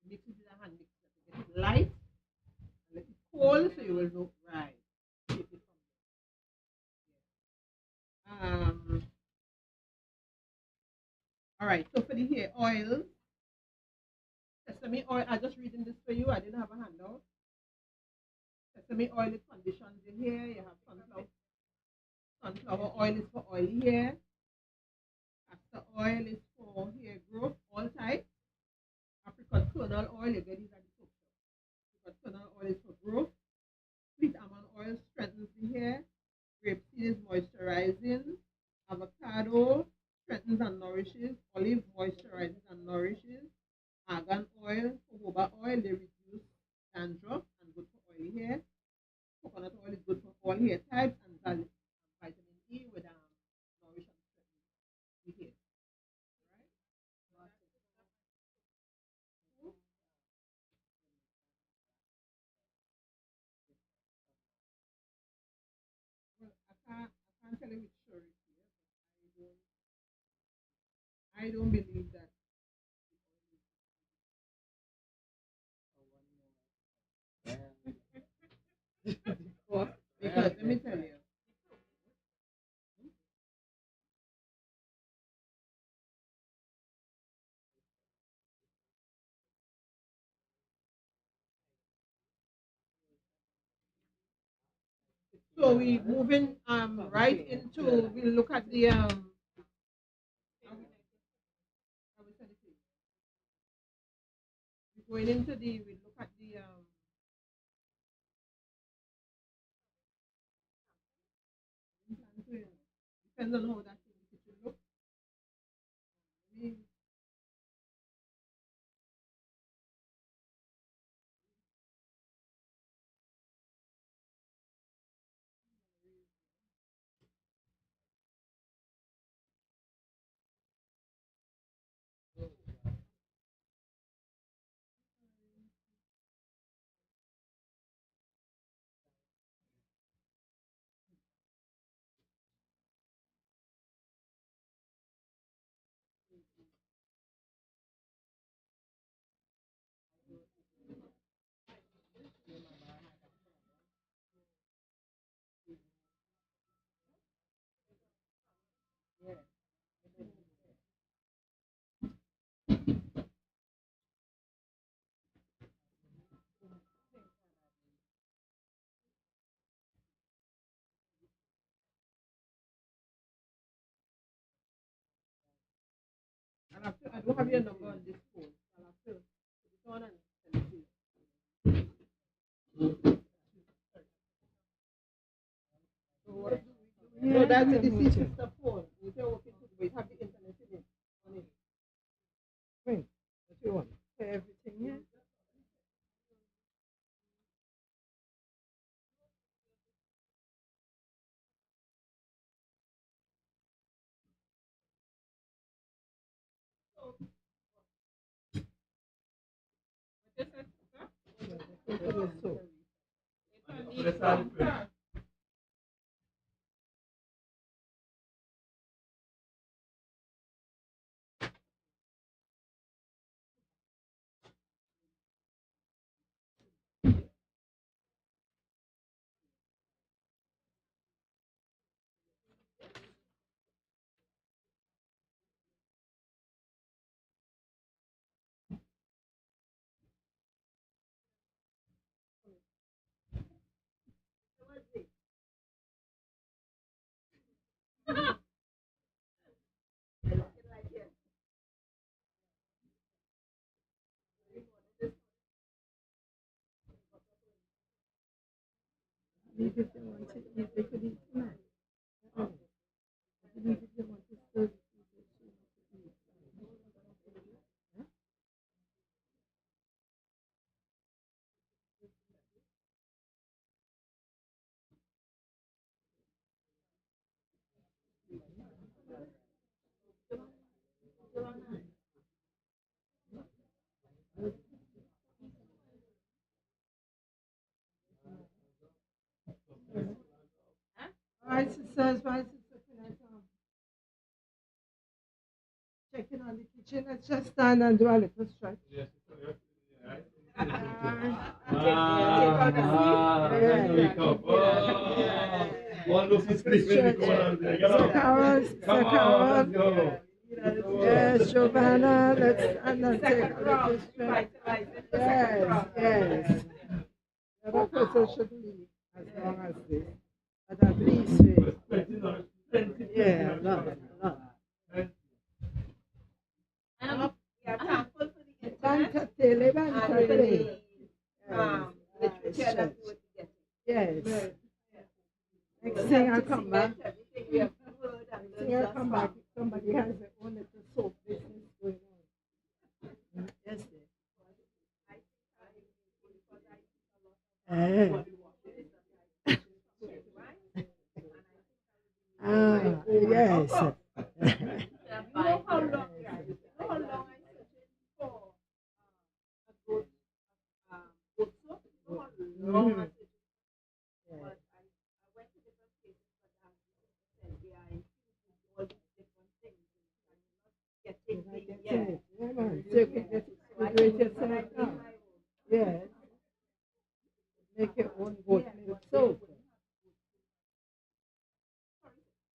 Mix it with a hand mixer to get it light, and let it cool so you will know right. Take it from there. All right, so for the hair oil, sesame oil, I'm just reading this for you. I didn't have a handout. Sesame oil is conditions in here. You have sunflower oil is for oily hair. Castor oil is for hair growth, all types. Apricot kernel oil, you get these at the soap shop. Apricot kernel oil is for growth. Sweet almond oil strengthens the hair. Grapeseed is moisturizing. Avocado strengthens and nourishes. Olive moisturizes and nourishes. Argan oil, jojoba oil, they reduce dandruff and good for oily hair. Coconut oil is good for all hair types, and vitamin E with nourish and strengthen the hair. Right? Well, I can't tell you with surety, but I don't believe that. Because let me tell you, so we moving right into, we'll look at the I will send it to you. We're going into we look at the depends on how that thing should look. I don't have your number on this phone. I'll have to put it on and send it to you. No, that's the sister phone. You say okay, we have the internet in it. On it. Wait, what you want? Everything here. Leave if they want to eat, they could eat tonight. Leave if they want to serve eat, they should eat. All right, sisters, my sister, checking on the kitchen. Let's just stand and do a little stretch. Yes. Wake up. All those who sleeping, go on there. Get up. Come on, let's go. Yes, Giovanna, let's and then take a little stretch. Yes. The other person should leave as long as this. But at least we. Yeah, love. Thankful for the Levanta literature that we would be getting. Yes. Next thing I come back. Everything we have heard and Next thing I come back, somebody has their own little soap business going on. Yes, yes. You know how long I searched for a good good soap? You know how long I searched for? But I went to different places, but said they are infused with all these different things. And I'm not getting the Yeah, man. So you can get it. So do it yourself now. Yeah. Make your own goat milk soap.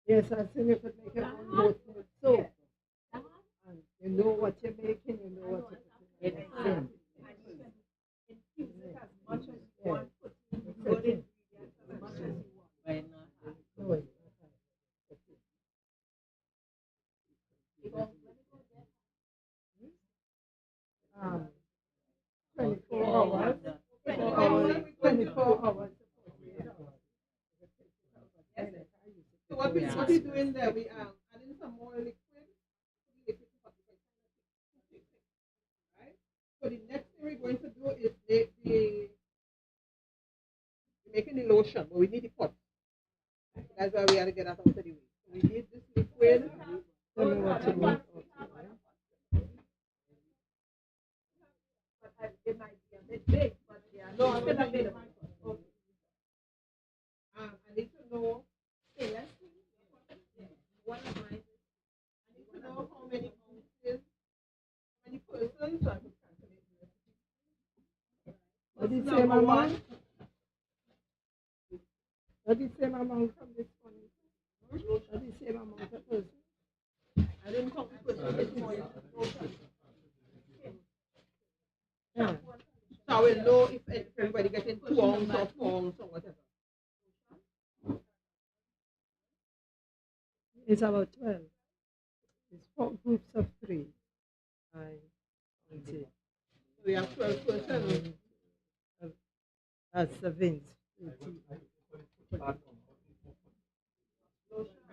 Yes, I think you could make your own goat milk soap. And you know what you're making, you know what you're putting in. infuse it as much as you want, put good ingredients as much as you want. No, it's not. 24 hours. 24 hours. So what we doing there? We adding some more liquid, right? So the next thing we're going to do is making the lotion, but we need the pot. That's why we have to get that out of the way. So we need this liquid. Tell me what you want. It might be a bit big, but they are No, still available. Okay. I need to know. Okay, let's see. One of mine. I need to know how many ounces, how many persons, so I can calculate the recipe. What did you say, Number Mama? one. What did you say, Mama, from this morning? What did you say, Mama, the person? I didn't count the person this morning. Yeah. So I will know if everybody getting 2 ounces or 4 ounces or whatever. It's about 12. It's 4 groups of 3. I would say. So we have 12 persons. That's the Vince.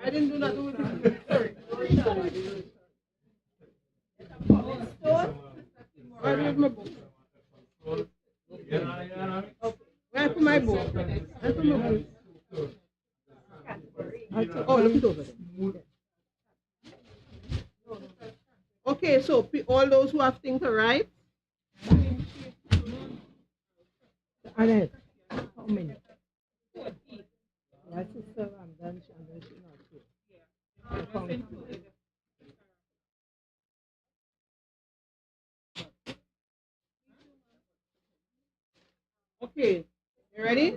I didn't do that with this. Sorry. I read my book. Where I put my book? I put my book. Oh, look it over there. Okay, so all those who have things to write. Annette, how many? My sister, I'm done. She's not here. Okay, you ready?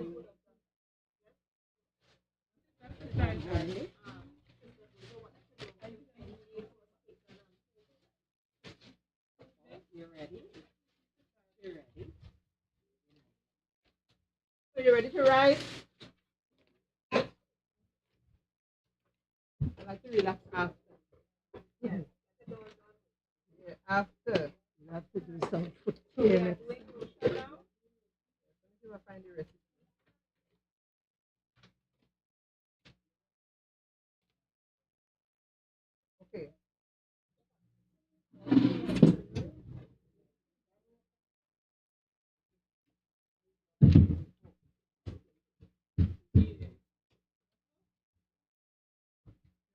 So you ready to write? I like to relax after. Yes. Yeah, after. You have to do some foot care. Let me see if I find the recipe.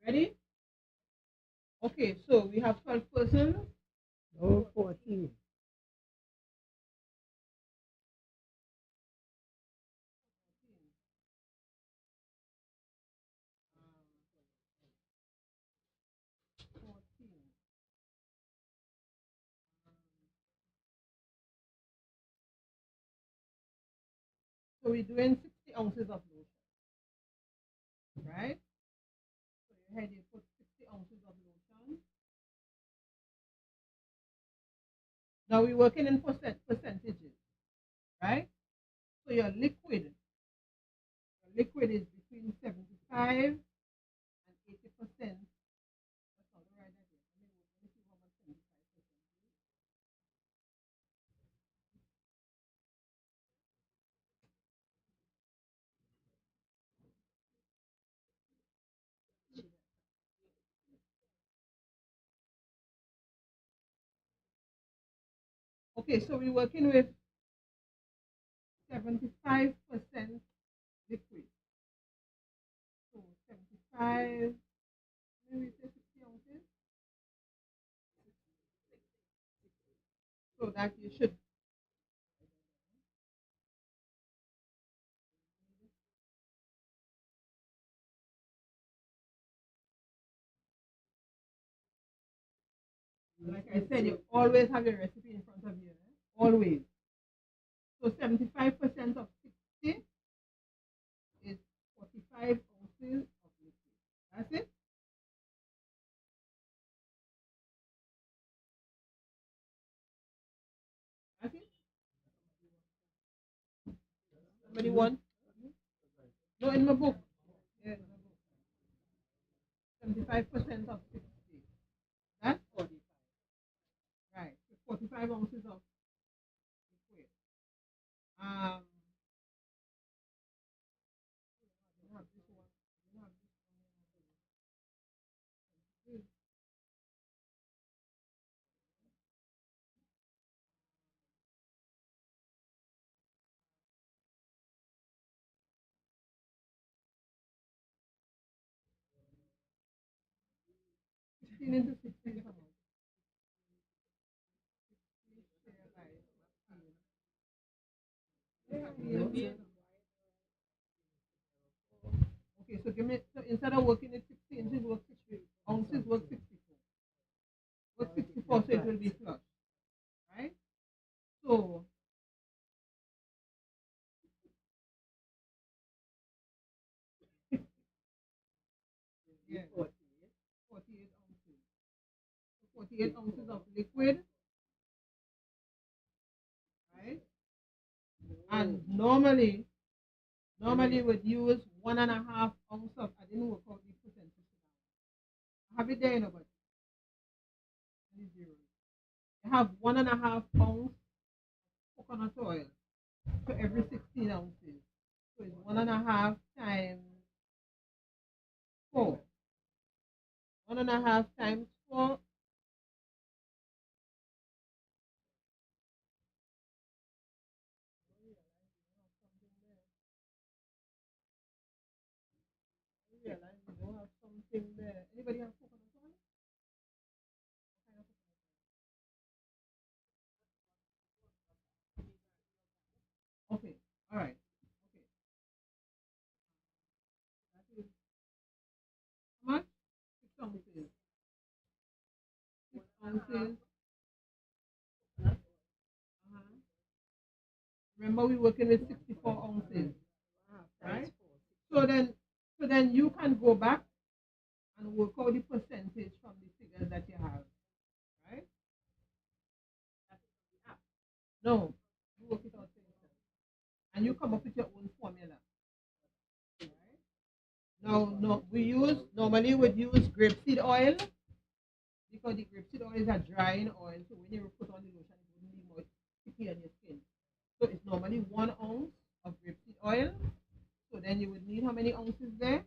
Ready? Okay, so we have 12 persons. No, 14. So we're doing 60 ounces of lotion, right? So your head, you put 60 ounces of lotion. Now we're working in percentages, right? So your liquid is between 75 and 80%. That's not the right idea. Let me see how much 75% is. Okay, so we're working with 75% liquid. So 75, maybe say 60 ounces. So that you should. Like I said, you always have your recipe in front of you. Eh? Always. So 75% of 60 is 45 ounces of liquid. That's it. That's it. Somebody want? No, in my book. Yeah, in my book. 75% of 60. That's 45. Right. So 45 ounces of liquid. Um, I have this one. I have this one. 16 into 16. Come on. 60 share by 16. Okay, so give me, so instead of working at 60 inches, work 60 ounces, work 64. Work 64, so it will be flush, right? So, yeah, 48 ounces. So 48 ounces of liquid, right? And normally would use 1.5 ounce of, I didn't work out the percentage. I have it there in a budget. You have 1.5 ounce coconut oil for every 16 ounces. So it's 1.5 times 4. 1.5 times 4. I realize we don't have something there. Anybody have coconut oil? What kind of coconut? Okay, all right. Okay, that is how much? 6 ounces. 6 ounces. Remember, we're working with 64 ounces, right? So then, you can go back and work out the percentage from the figures that you have, right? No, you work it out yourself, and you come up with your own formula. Right? Now, no, normally would use grapeseed oil because the grapeseed oil is a drying oil, so when you put on the lotion, it wouldn't be more sticky on your skin. So it's normally 1 ounce of grapeseed oil. So then you would need how many ounces there?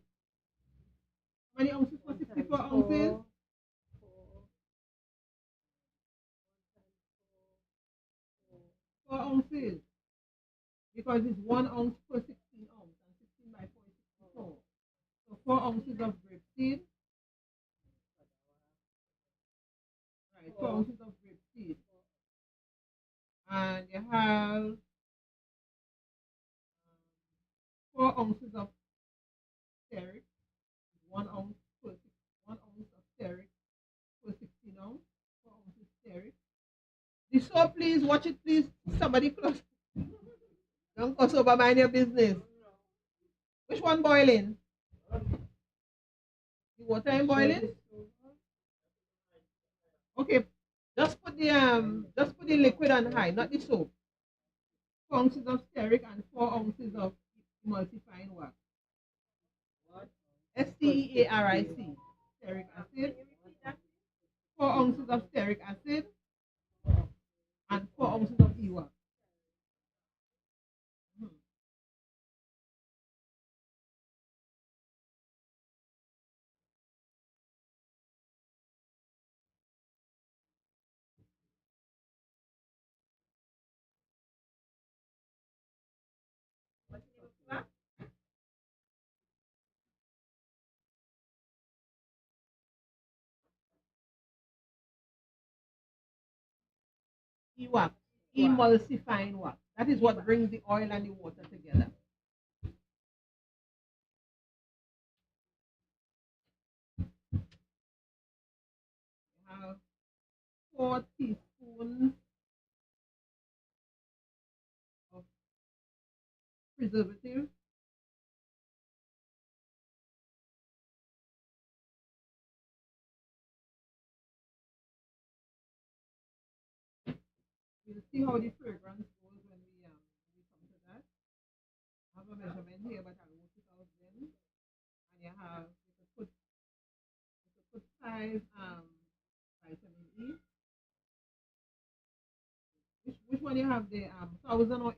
How many ounces for 64 ounces? 4 ounces. because it's 1 ounce per 16 ounce, and 16 by 4 is 64. So 4 ounces of grapeseed. Right, 4 ounces of grapeseed. And you have 4 ounces of stearic, 1 ounce per 1 ounce of stearic per 16 ounce, 4 ounces stearic. The soap, please, watch it, please. Somebody close. Don't go over, mind your business. Which one boiling? The water ain't boiling? Okay, just put the liquid on high, not the soap. 4 ounces of stearic and 4 ounces of emulsifying wax. STEARIC, stearic acid. 4 ounces of stearic acid and 4 ounces of e-wax. E-wax, emulsifying wax. That is what brings the oil and the water together. You have 4 teaspoons of preservative. We'll see how the fragrance goes when we come to that. I have a measurement here, but I'll work it out then. And you could put 5 vitamin E. Which one you have there? 1,000 or 8?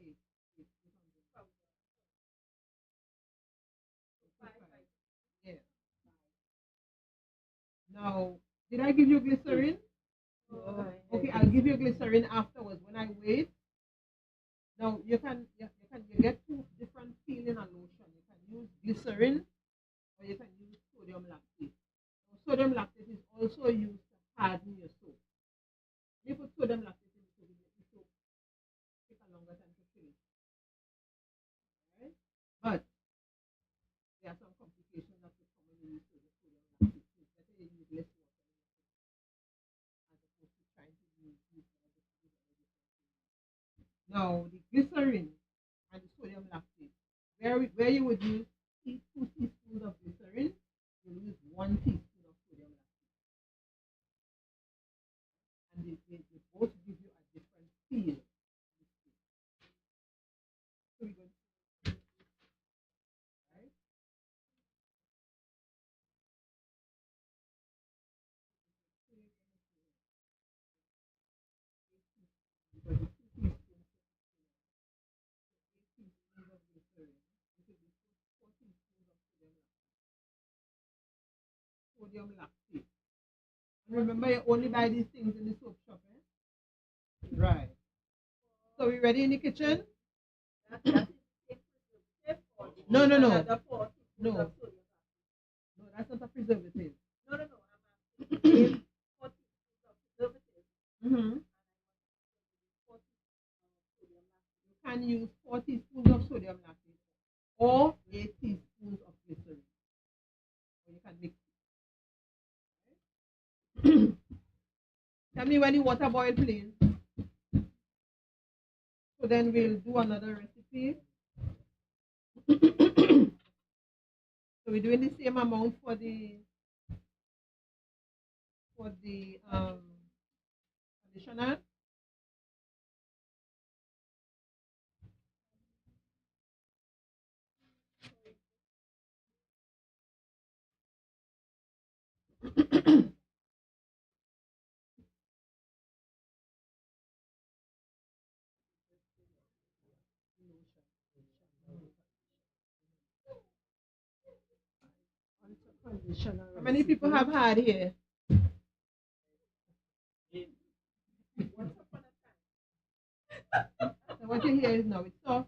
Yeah. Now, did I give you glycerin? Okay, I'll give you glycerin afterwards when I wait. Now you get 2 different feeling and lotion. You can use glycerin or you can use sodium lactate. Now, sodium lactate is also used to harden your soap. You put sodium lactate in the soap, the soap take a longer time to finish. Right? But there are some complications that will come when you use sodium lactate. So it's better you use less water as opposed to trying to use now the glycerin and the sodium lactate, where you would use 2 teaspoons of glycerin, you use 1 teaspoon of sodium lactate. And they both give you a different feel. So we're going to, right? Because the 2 teaspoons of glycerin, this is 4 teaspoons of sodium lactate. And remember, you only buy these things in the soap shop, eh? Right. So we ready in the kitchen? No. No, that's not a preservative. No. I'm asking 4 teaspoons of preservative. You can use 4 teaspoons of sodium lactate or 8 teaspoons of glycerin. Or you can mix it. Tell me when the water boils, please. So then we'll do another recipe. So we're doing the same amount for the conditioner. How many people have had here? So what you hear is now it's soft.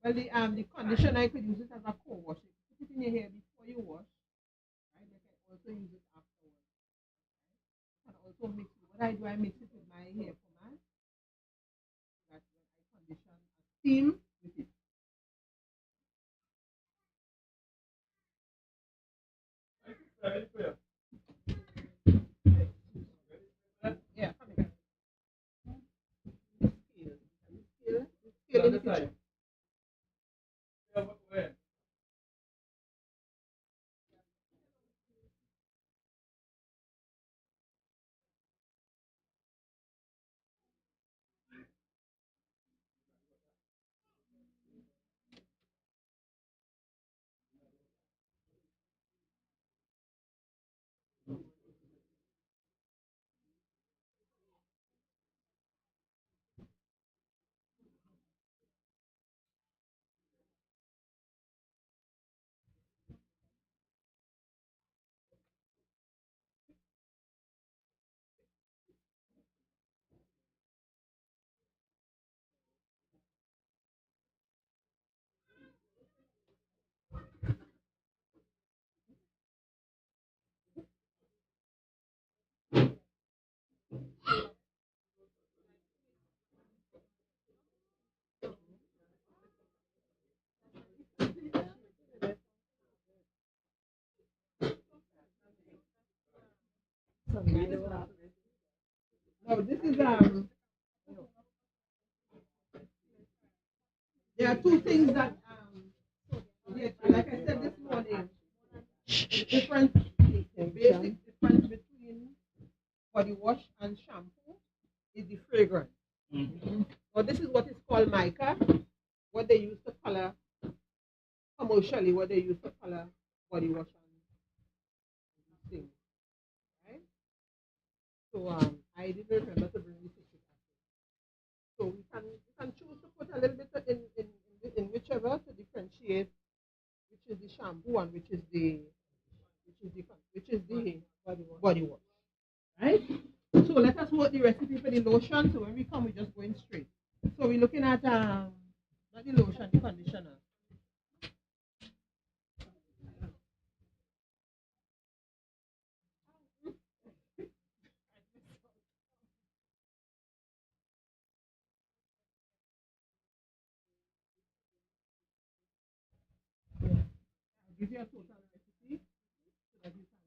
Well, the conditioner, I could use it as a co-wash. You put it in your hair before you wash, right? You can also use it afterwards. You can also mix it. What I do, I mix it with my hair pomade. That when I condition, I steam with it. Yeah, come here. Scale in the kitchen. No, this is there are two things that like I said this morning, the difference, the basic difference between body wash and shampoo is the fragrance. Now this is what is called mica, what they use to color commercially, what they use to color body wash and things, right? So I didn't remember to bring this issue. So we can choose to put a little bit in whichever to differentiate which is the shampoo and which is the body wash. Right? So let us work the recipe for the lotion. So when we come, we're just going straight. So we're looking at not the lotion, the conditioner. I'll give you a total recipe so that you can.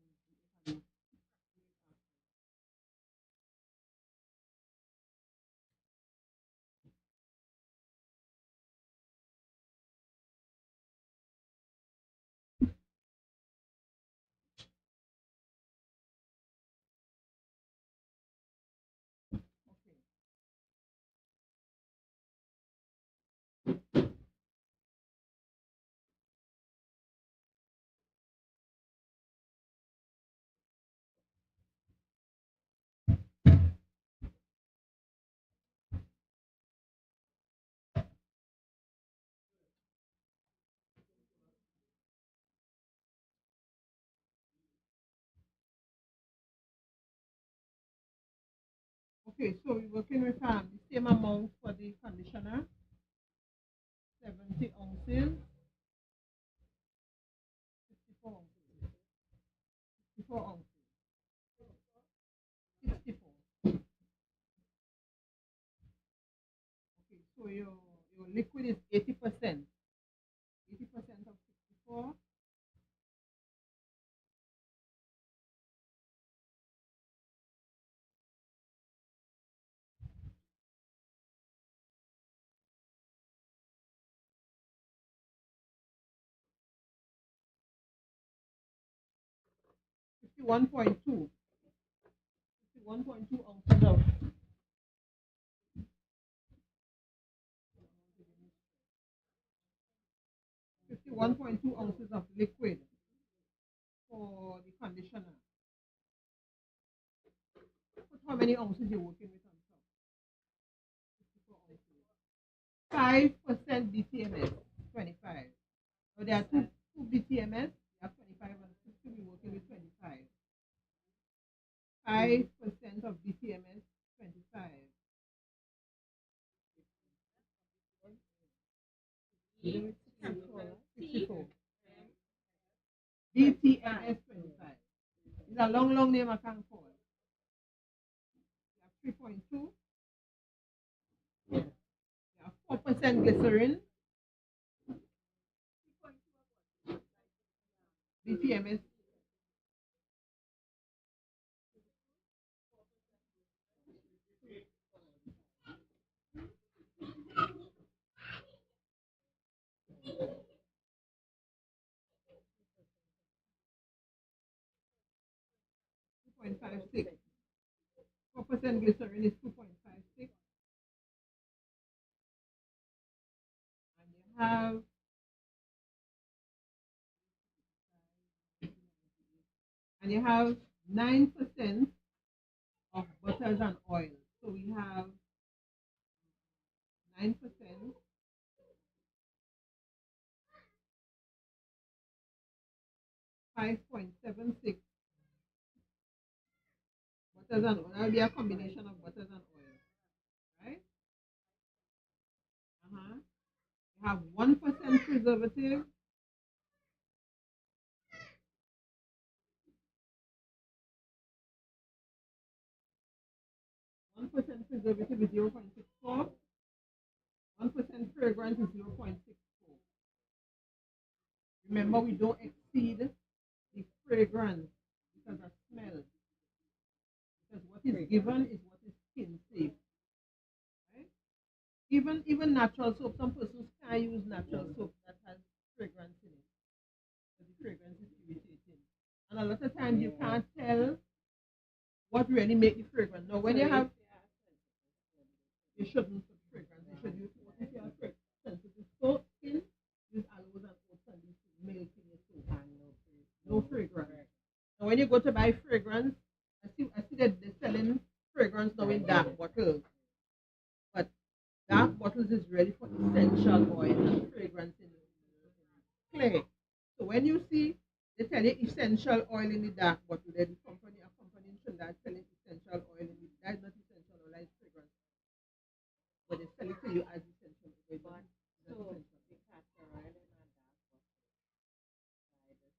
Okay, so we're working with the same amount for the conditioner, 70 ounces, 64 ounces, 64 ounces, 64. Okay, so your liquid is 80%. 80% of 64. 51.2. 51.2 ounces of 51.2 ounces of liquid for the conditioner. Put how many ounces you're working with on top? 54 ounces. 5% BTMS, 25. So there are two BTMS, you have 25 and 60, we're working with 25. 5% of BTMS, 25. 64. DTMS 25. It's a long name I can't call. You have 3.2. You have 4% glycerin. DTMS. .56. 4% glycerin is 2.56. And you have 9% of butters and oil. So we have 9%, 5.76 butters and oil. That will be a combination of butters and oil, right? You have 1% preservative. 1% preservative is 0.64. 1% fragrance is 0.64. Remember, we don't exceed the fragrance because of smell. Because what is given is what is skin safe. Right? Even natural soap, some persons can't use natural soap that has fragrance in it. But the fragrance is irritating. And a lot of times you can't tell what really makes the fragrance. Now when you have, you shouldn't put fragrance. You should use what if you have sensitive soap skin, use aloes and oats and milk in your soap. No fragrance. Now when you go to buy fragrance, I see that they're selling fragrance now in dark bottles. But dark bottles is really for essential oil and fragrance in clear. So when you see they tell you essential oil in the dark bottle, then a company in Trinidad selling essential oil in it. That's not essential oil, it's fragrance. But they sell it to you as essential oil. So the castor oil in a dark bottle.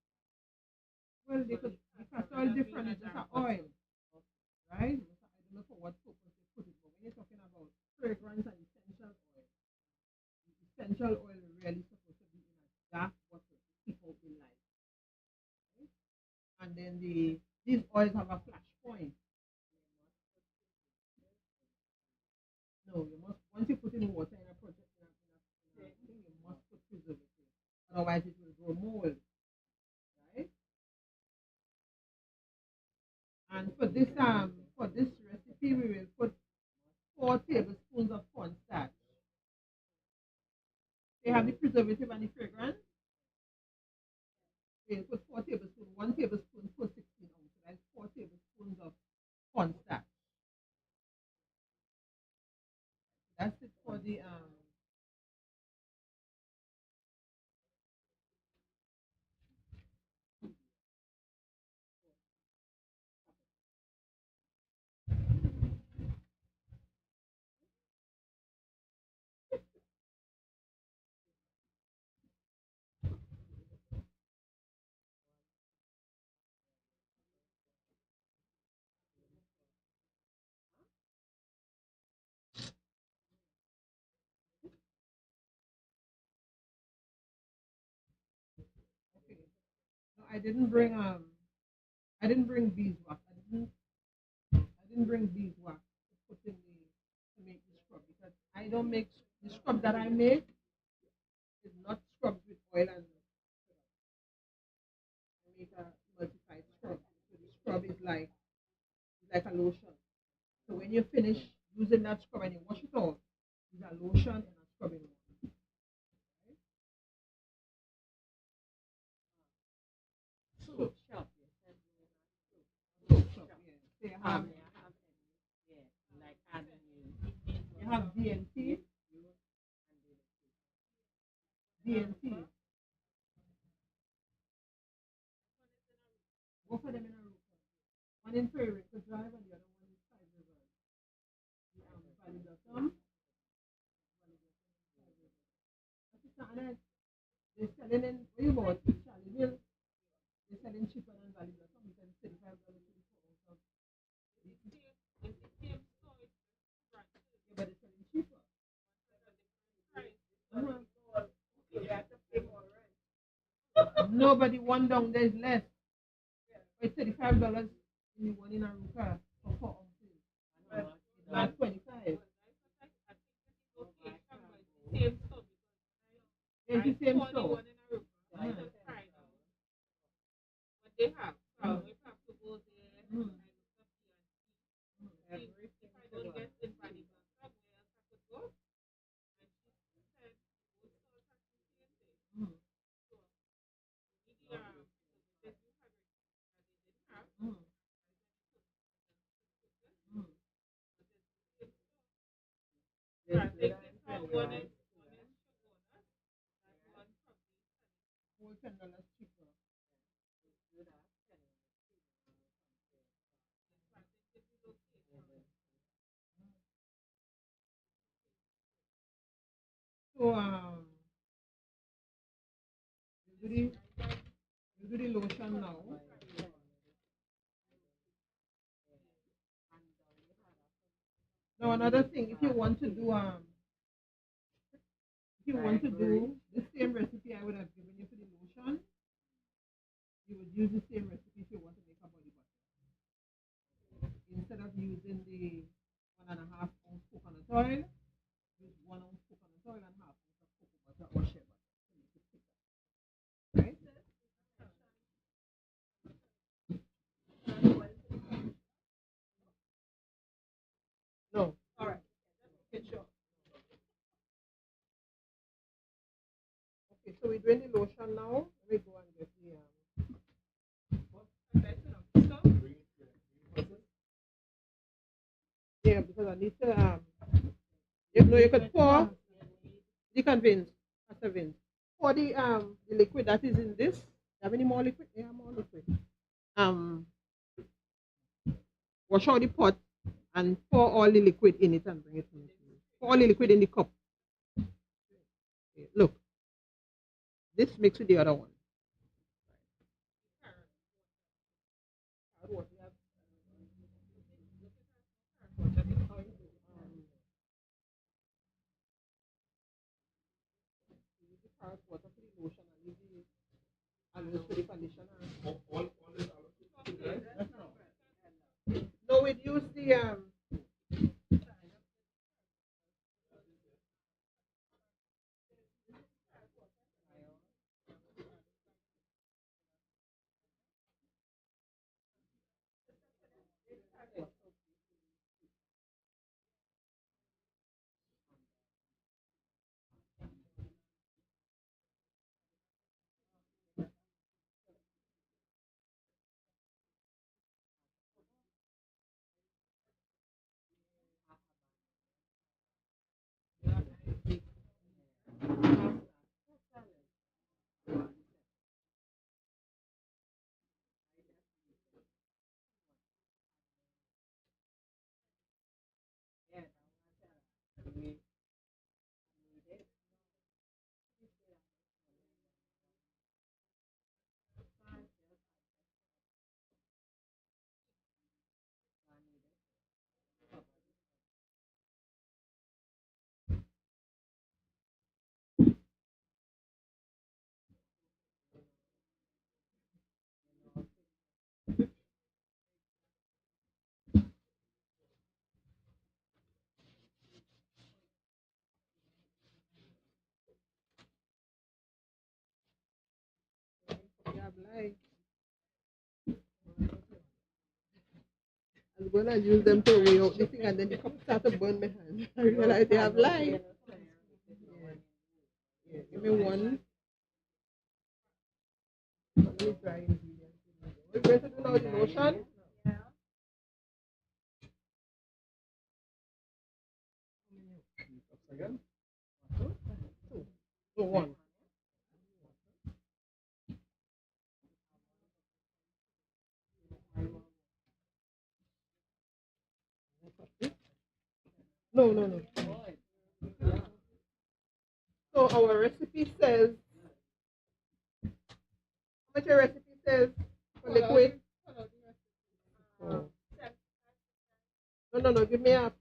Well, the castor oil different, it's just an oil. Right? I don't know for what purpose they put it, but when you're talking about fragrance and essential oil, the essential oil is really supposed to be in a dark bottle to keep out the light. Right? And then these oils have a flash point. No, you must, once you put in water in a project, you must put preservative. Otherwise it will grow mold. Right? And for this recipe, we will put 4 tablespoons of cornstarch. They have the preservative and the fragrance. We'll put 4 tablespoons, 1 tablespoon for 16 ounces. So that's 4 tablespoons of cornstarch. That's it for the okay. No, I didn't bring beeswax. I didn't bring beeswax to put in to make the scrub because I don't make the scrub that I make is not scrubbed with oil and I make a multiplied scrub. So the scrub is like a lotion. So when you finish using that scrub and you wash it off, it's a lotion and a scrubbing one. Right? Soap shop, yes. Soap shop, yes. So you have DNT. DNT. Both of them in a room. One in Prairie to drive and the other one in Side River. Valley Blossom. That's the Saturday, they're selling in, what you bought? Charlie Mill. They're selling cheaper than Valley Blossom. You can $35 for ounce of yeah, but it's selling cheaper. Nobody one down there is less. It's $35 in the one in Aruka for 4 ounces. It's not 25. It's the same store. What they have. So we have to go there and look up and see if I don't get in Valley Blossom, where else I could go. And she said, those stores are the same thing. So we the this new fabric that they didn't have. I think it's how one is Shagona, that one probably Whole $10 cheaper. So you do the lotion now. Now another thing, if you want to do the same recipe I would have given you for the lotion, you would use the same recipe if you want to make a body butter. Instead of using the 1.5 ounce coconut oil, use 1 ounce coconut oil and half ounce of cocoa butter or shea butter to make it thicker. Right? No. all right. Get sure. Okay, so we're doing the lotion now. Let me go and get the yeah, because I need to you could pour the convince, pour the liquid that is in this. You have any more liquid? Yeah, more liquid. Wash out the pot and pour all the liquid in it and bring it in. Pour all the liquid in the cup. Okay, look, this mix with the other one. Water for the lotion and leave the for the conditioner. No, we'd use the I was gonna use them to weigh out the thing and then the cup start to burn my hand. I realized they have light. Yeah. Give me one. Let me try ingredients. We're going to do now the lotion. Again? Two. So one. No. So our recipe says, how much your recipe says for liquid? Oh. No. Give me a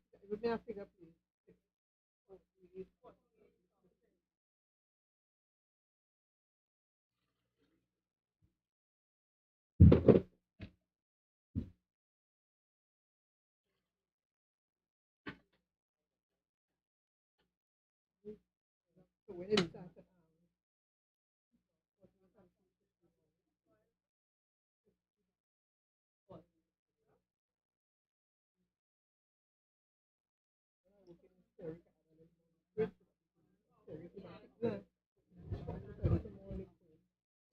figure, please. So when it starts,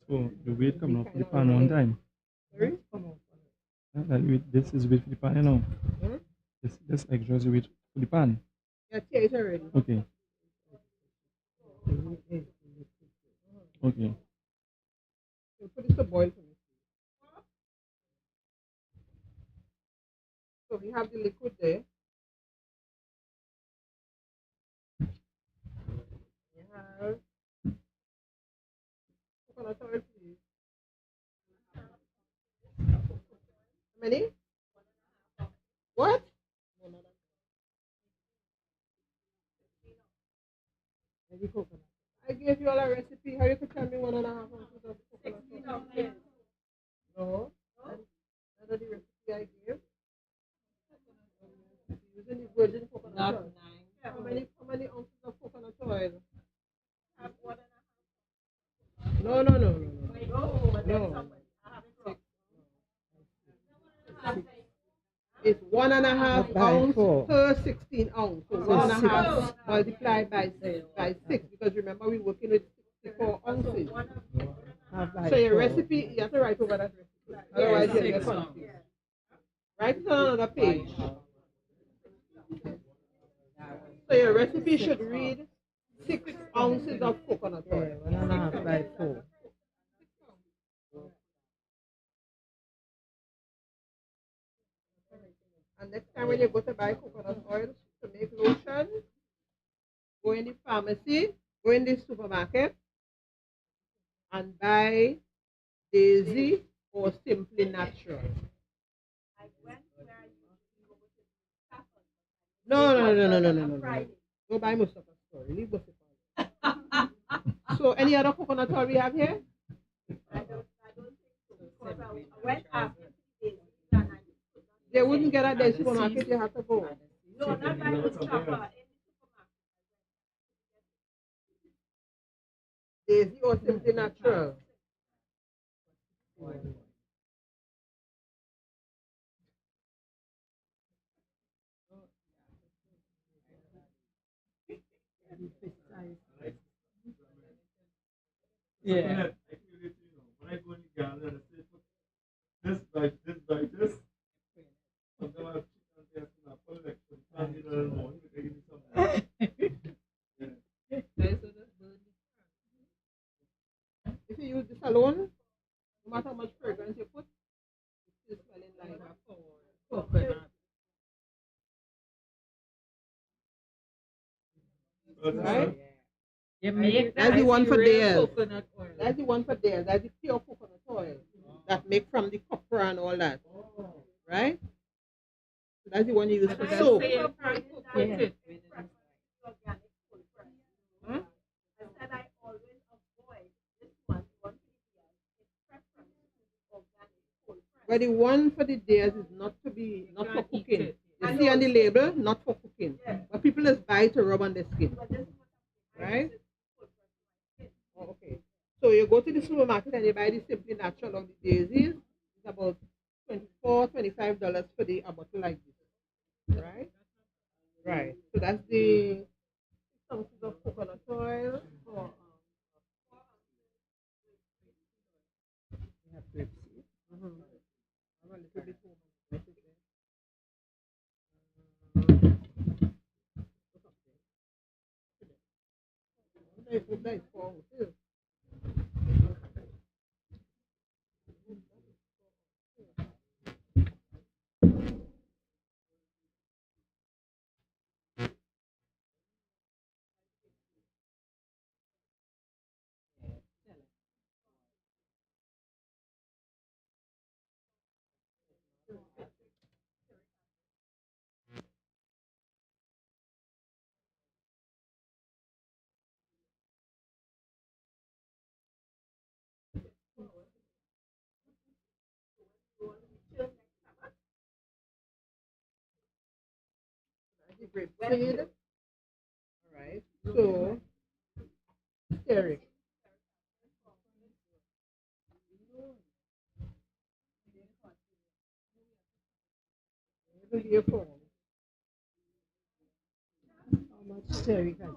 So the weight coming off the pan one time. sorry? This is weight for the pan, you know. Hmm? This extra is weight for the pan. Yeah, taste already. Okay. Okay. So put this to boil for me. So we have the liquid there. We have coconut oil, please. How many? What? Maybe coconut. I gave you all a recipe. How you could tell me 1.5 ounces of coconut oil? No. That's the recipe I gave. Using the virgin coconut oil. How many ounces of coconut oil? No. It's 1.5 ounce per 16 ounce. So 1.5 multiplied by 6 because remember we're working with 64 ounces. So your recipe, you have to write over that recipe. Otherwise you'll get confused. Write it on another page. So your recipe should read 6 ounces of coconut oil. 1.5 by 4. And next time when you go to buy coconut oil to make lotion, go in the pharmacy, go in the supermarket, and buy Daisy or Simply Natural. No. Go buy Mustafa store. Leave Mustafa. So any other coconut oil we have here? I don't think so. Because I went after Daisy. They wouldn't get at the supermarket, you have to go. No, not by Mustafa. Daisy or Simply Natural. Yeah. When I go in the garden, I say, this like this. Sometimes I have chicken and an apple, like, for the family, a little more. You can give me some. If you use this alone, no matter how much fragrance you put, it's still smelling like coconut. Right? That's the one for theirs. That's the one for theirs. That's the pure coconut oil that make from the copper and all that. Right? So that's the one you use for soap. Yeah. Huh? I said I always avoid this one. But the one for the theirs is not for cooking. You see on the label, not for cooking. But people just buy to rub on their skin. Right? Oh, okay. So you go to the supermarket and you buy the Simply Natural or the Daisies. It's about $24, $25 for a bottle like this. Right? Right. So that's the ounces of coconut oil for You have to see. a little bit more. That is 4 ounces. grapeseed. All right. So, stearic. Here for how much stearic acid?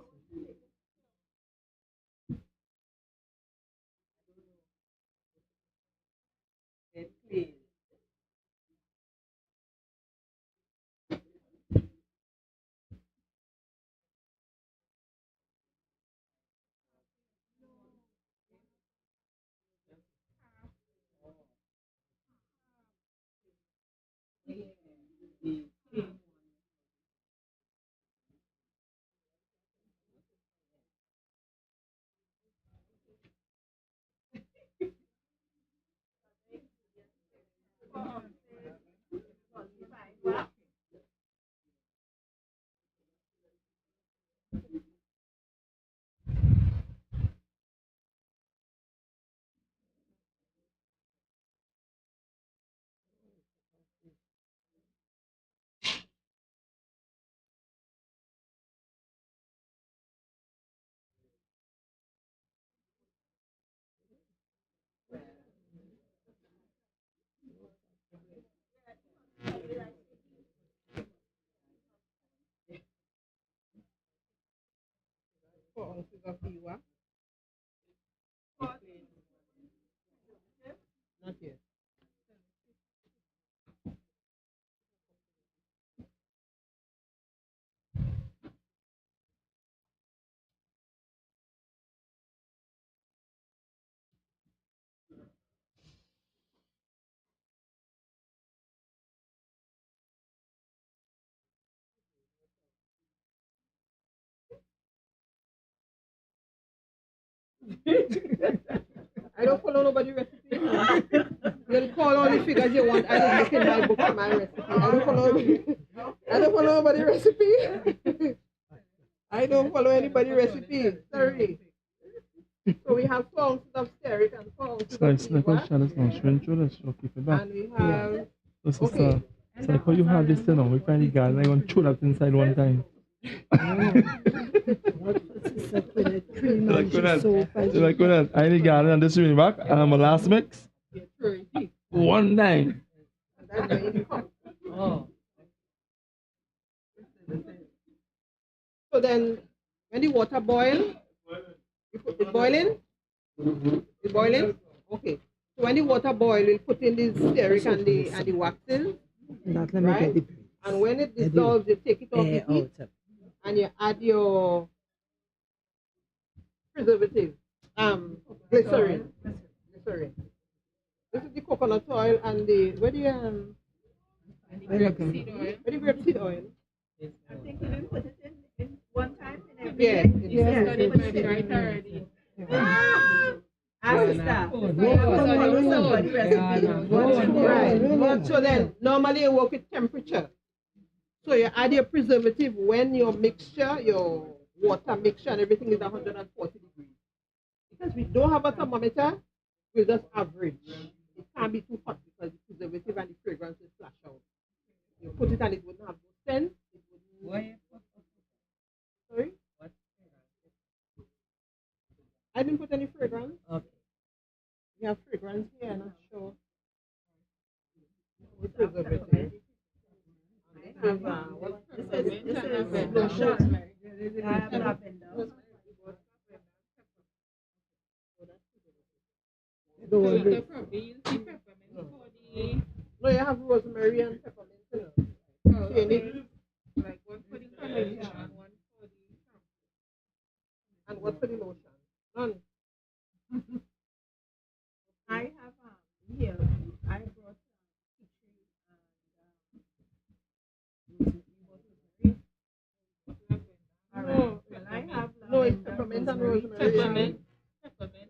Four ounces of biwa. Not yet. I don't follow nobody's recipe. You'll call all the figures you want. I don't look in my book for my recipe. I don't follow nobody's recipe. I don't follow anybody's recipe. Sorry. So we have 4 ounces of stearic and 4 ounces of biwa. And we have okay. It's like how you have this, you know, we find the garden, I'm going to throw that inside one time. Like that, I need garden and this is back, and I'm a last mix. One time. Oh. So then, when the water boil, you put it boiling? It's boiling? Okay. So when the water boil, we'll put in the stearic and the waxes. Right? And when it dissolves, you take it off the heat and you add your preservative, glycerin. This is the coconut oil and the grapeseed oil. I think you put it in one time in every Yeah, day. Put it right already. Right. So then, normally you work with temperature. So you add your preservative when your mixture, your water mixture and everything is 140 degrees. Because we don't have a thermometer, we just average. It can't be too hot because the preservative and the fragrance will flash out. You put it and it wouldn't have no scent. It wouldn't... Sorry? I didn't put any fragrance. Okay. We have fragrance here, I'm not sure. With preservative. This is lotion. I have lavender. No, you have rosemary and peppermint. Like one for the coloring and one for the shampoo. And what for the lotion? None. I have here. I brought no, it's peppermint and rosemary. Peppermint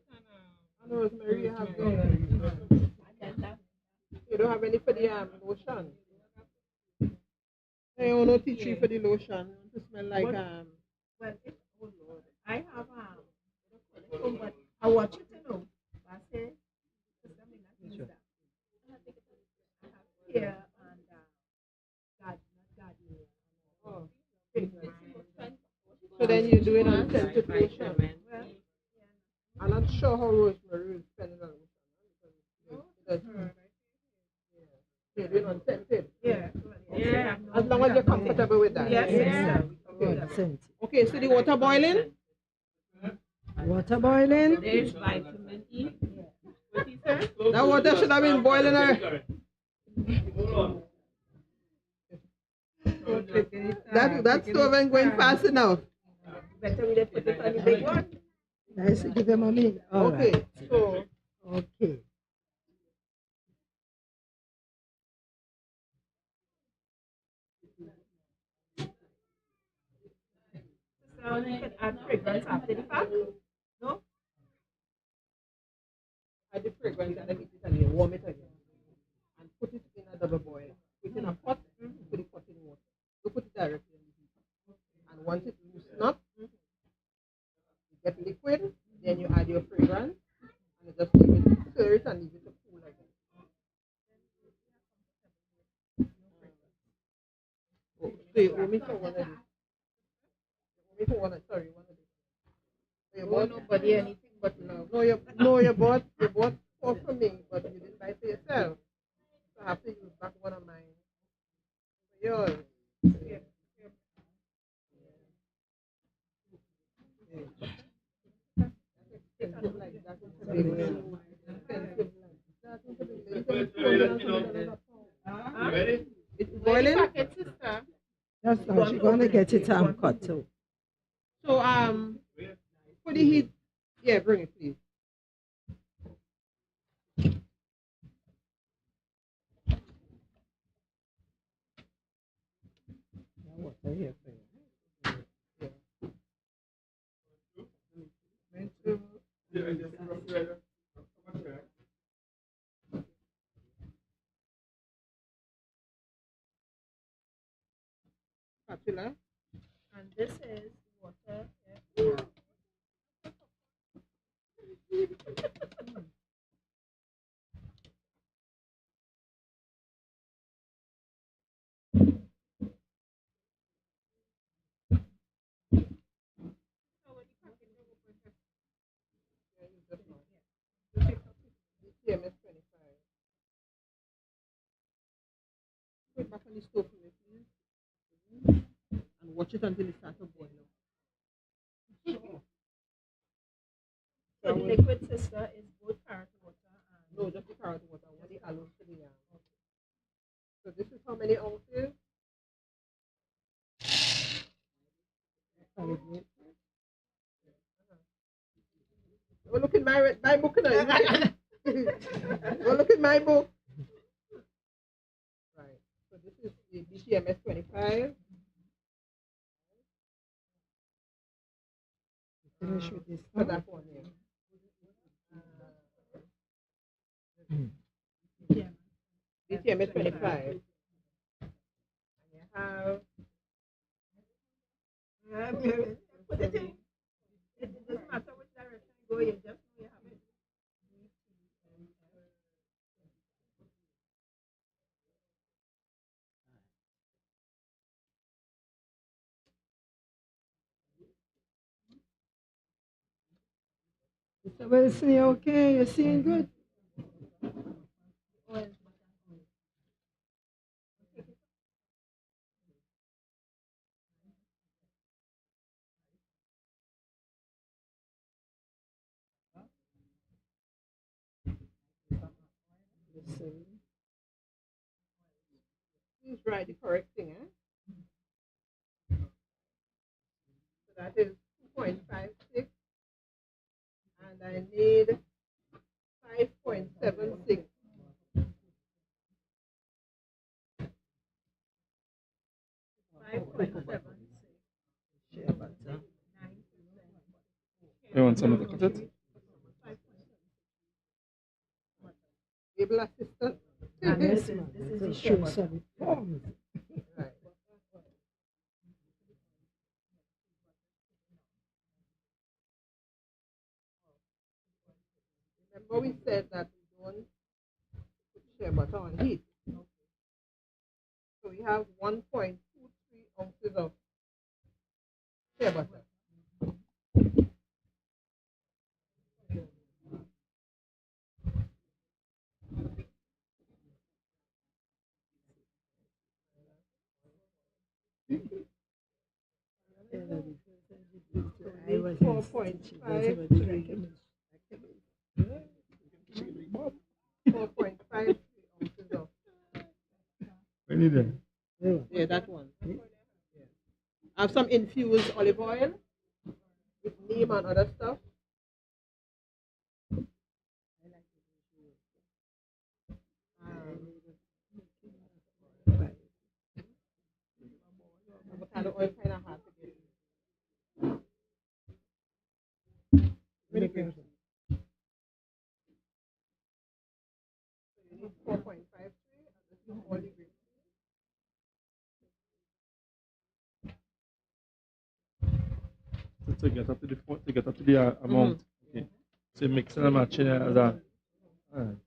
and rosemary. You have you don't have any for the lotion. I don't know tea tree for the lotion. To smell like well, it's, oh Lord, I have but I watch it to know. I say, I have here and not gardenia. scented lotion. I'm not sure how Rosemary is spending on lotion. You're not scented. Yeah. Yeah. As long as you're comfortable with that. Yes. Okay, so the water boiling? Water boiling? There's vitamin E. What he said? That water should have been boiling her. That stove ain't going fast enough. Better we put it on the big one. Nice to give them a meal. Okay, so Okay. So you can add fragrance after the fact. No? add the fragrance and then heat it again, warm it again. And put it in a double boil. Put it in a pot, put the pot in water. You put it directly in the heat. And once it loosens up, you get liquid, then you add your fragrance, and you just leave it, stir it and leave it to cool again. Oh, so you owe me for one of these. You owe me for one of, sorry, one of these. So you bought nobody anything but love. You bought four for me, but you didn't buy for yourself. So I have to use back one of mine for yours. Yeah. Expensive like that. Ready? It's boiling. That's how she's gonna get it cut too. So for the heat, yeah, bring it please. Spatula. And this is water. Yeah. TMS 25. Put it back on the stove for me, please. And watch it until it starts to boil. So the liquid sister is both carrot water and No, just the carrot water. I want the aloe to the So this is how many ounces? Oh, look at my book now. Oh, look at my book. Right. So this is the BTMS 25. Finish with this. For that one here. BTMS 25. And you have. put it in. It doesn't matter which direction you go, you just know you have it. Mr. Wilson, you okay? You seeing good? Please write the correct thing, So that is 2.56. And I need 5.76. You want some of the cut? Able assistant. And this is To the show sugar. some forms. Right. Remember we said that we don't put shea butter on heat. So we have 1.23 ounces of shea butter. I was 4.5. 4.5 ounces of. When you there? Yeah, that one. I have some infused olive oil with neem and other stuff. Avocado oil kind of hard to get. Really good. So you need 4.53 and this is all the grapes. To get up to the amount. Okay. So you mix and match it as a. Alright.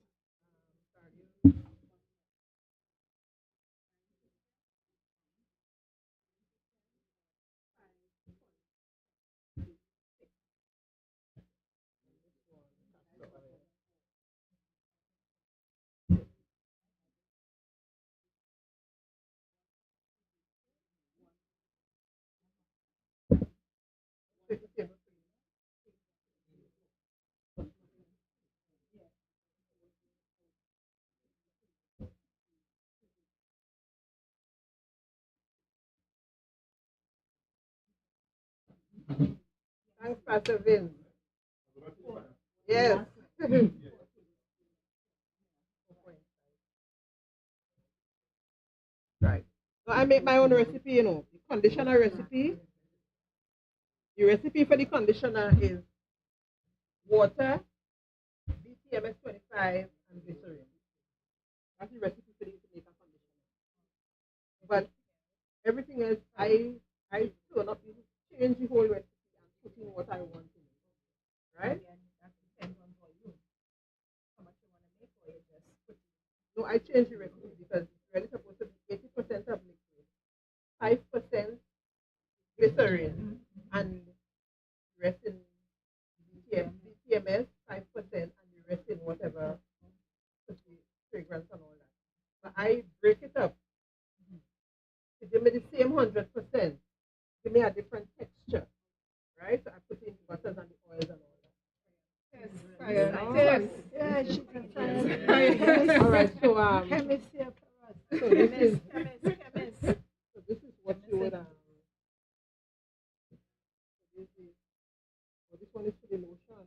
Thanks, Pastor Vin. Yes. Right. So I make my own recipe, you know, the conditioner recipe. The recipe for the conditioner is water, BTMS 25, and glycerin. That's the recipe for the to make a conditioner. But everything else, I turn up, you change the whole recipe and put in what I want in it. Right? That depends on for you. How much you want to make, or you just put No, I changed the recipe because it's really supposed to be 80% of liquid, 5% glycerin, and the rest in BTMS, 5%, and the rest in whatever fragrance and all that. But I break it up. To give me the same 100%, give me a different texture, right? So I put in the butters and the oils and all that. Yes. Yeah, she's a All right. So chemist here for us. so this is chemist. so this is what you would this one is for the lotion.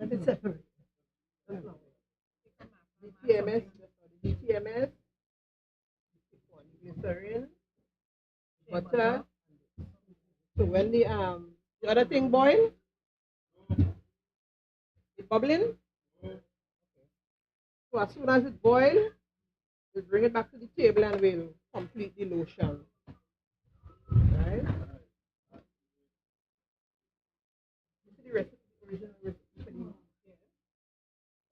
Let it separate. BTMS, BTMS, glycerin, butter. So when the other thing boil, it's bubbling. So as soon as it boils, we'll bring it back to the table and we'll complete the lotion. Right? This is the recipe, original recipe for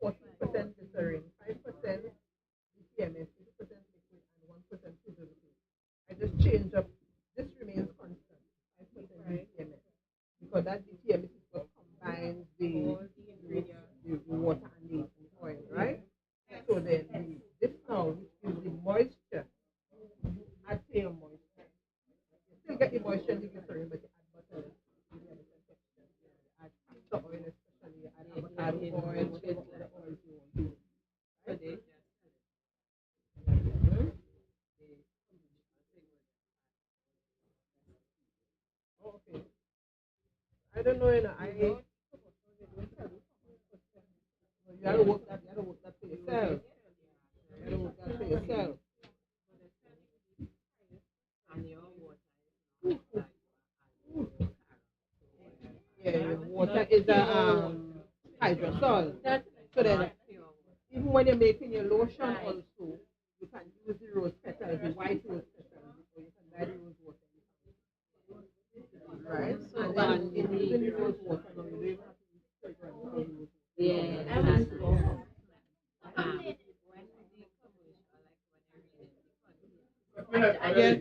the 40% glycerin, 5% BTMS, 50% liquid, and 1% sugar liquid. I just change up. This remains constant, 5% BTMS, because that BTMS is what combines the water and the oil, right? So then this now, which is the moisture, add to your moisture. You still get the moisture in the glycerin, but you add butter. You add castor oil, especially. You add avocado oil, whatever other oils you want to use. Right? Oh, okay. I don't know, you know, you gotta work that for yourself. You gotta work that for yourself. Yeah, your water is a hydrosol. So then, even when you're making your lotion also, you can use the rose petals, the white rose petals, or you can buy the rose water. Right? And then in using the rose water, now you don't even have to use fragrance or rose water. Again.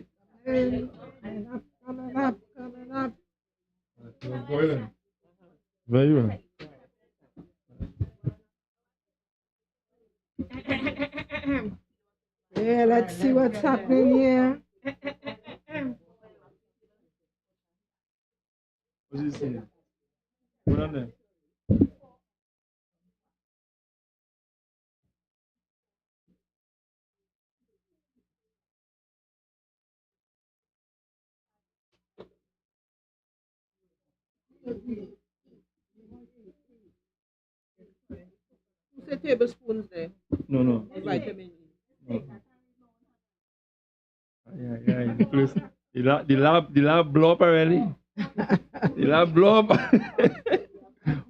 Coming up. It was boiling. Very well. Yeah, let's see. see what's happening here? What's he saying? What on there? You say tablespoons there. No. Vitamin E. No. Yeah. The lab blow up already. The lab blow up.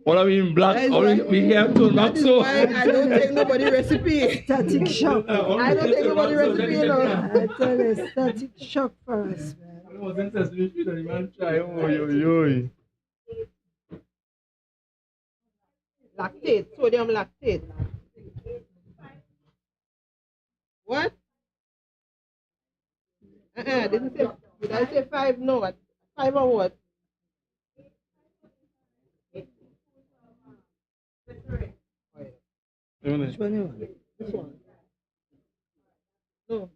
What I mean, black. We have to That not is so. why I don't take nobody recipe. Static shock. I don't take nobody recipe, you know. I tell you, static shock for us, man. I was in Sesame Street and the man try. Oh. Lactate, sodium lactate. What? Didn't say. Did I say 5? No. 5 or what? Which one you want? This one. No.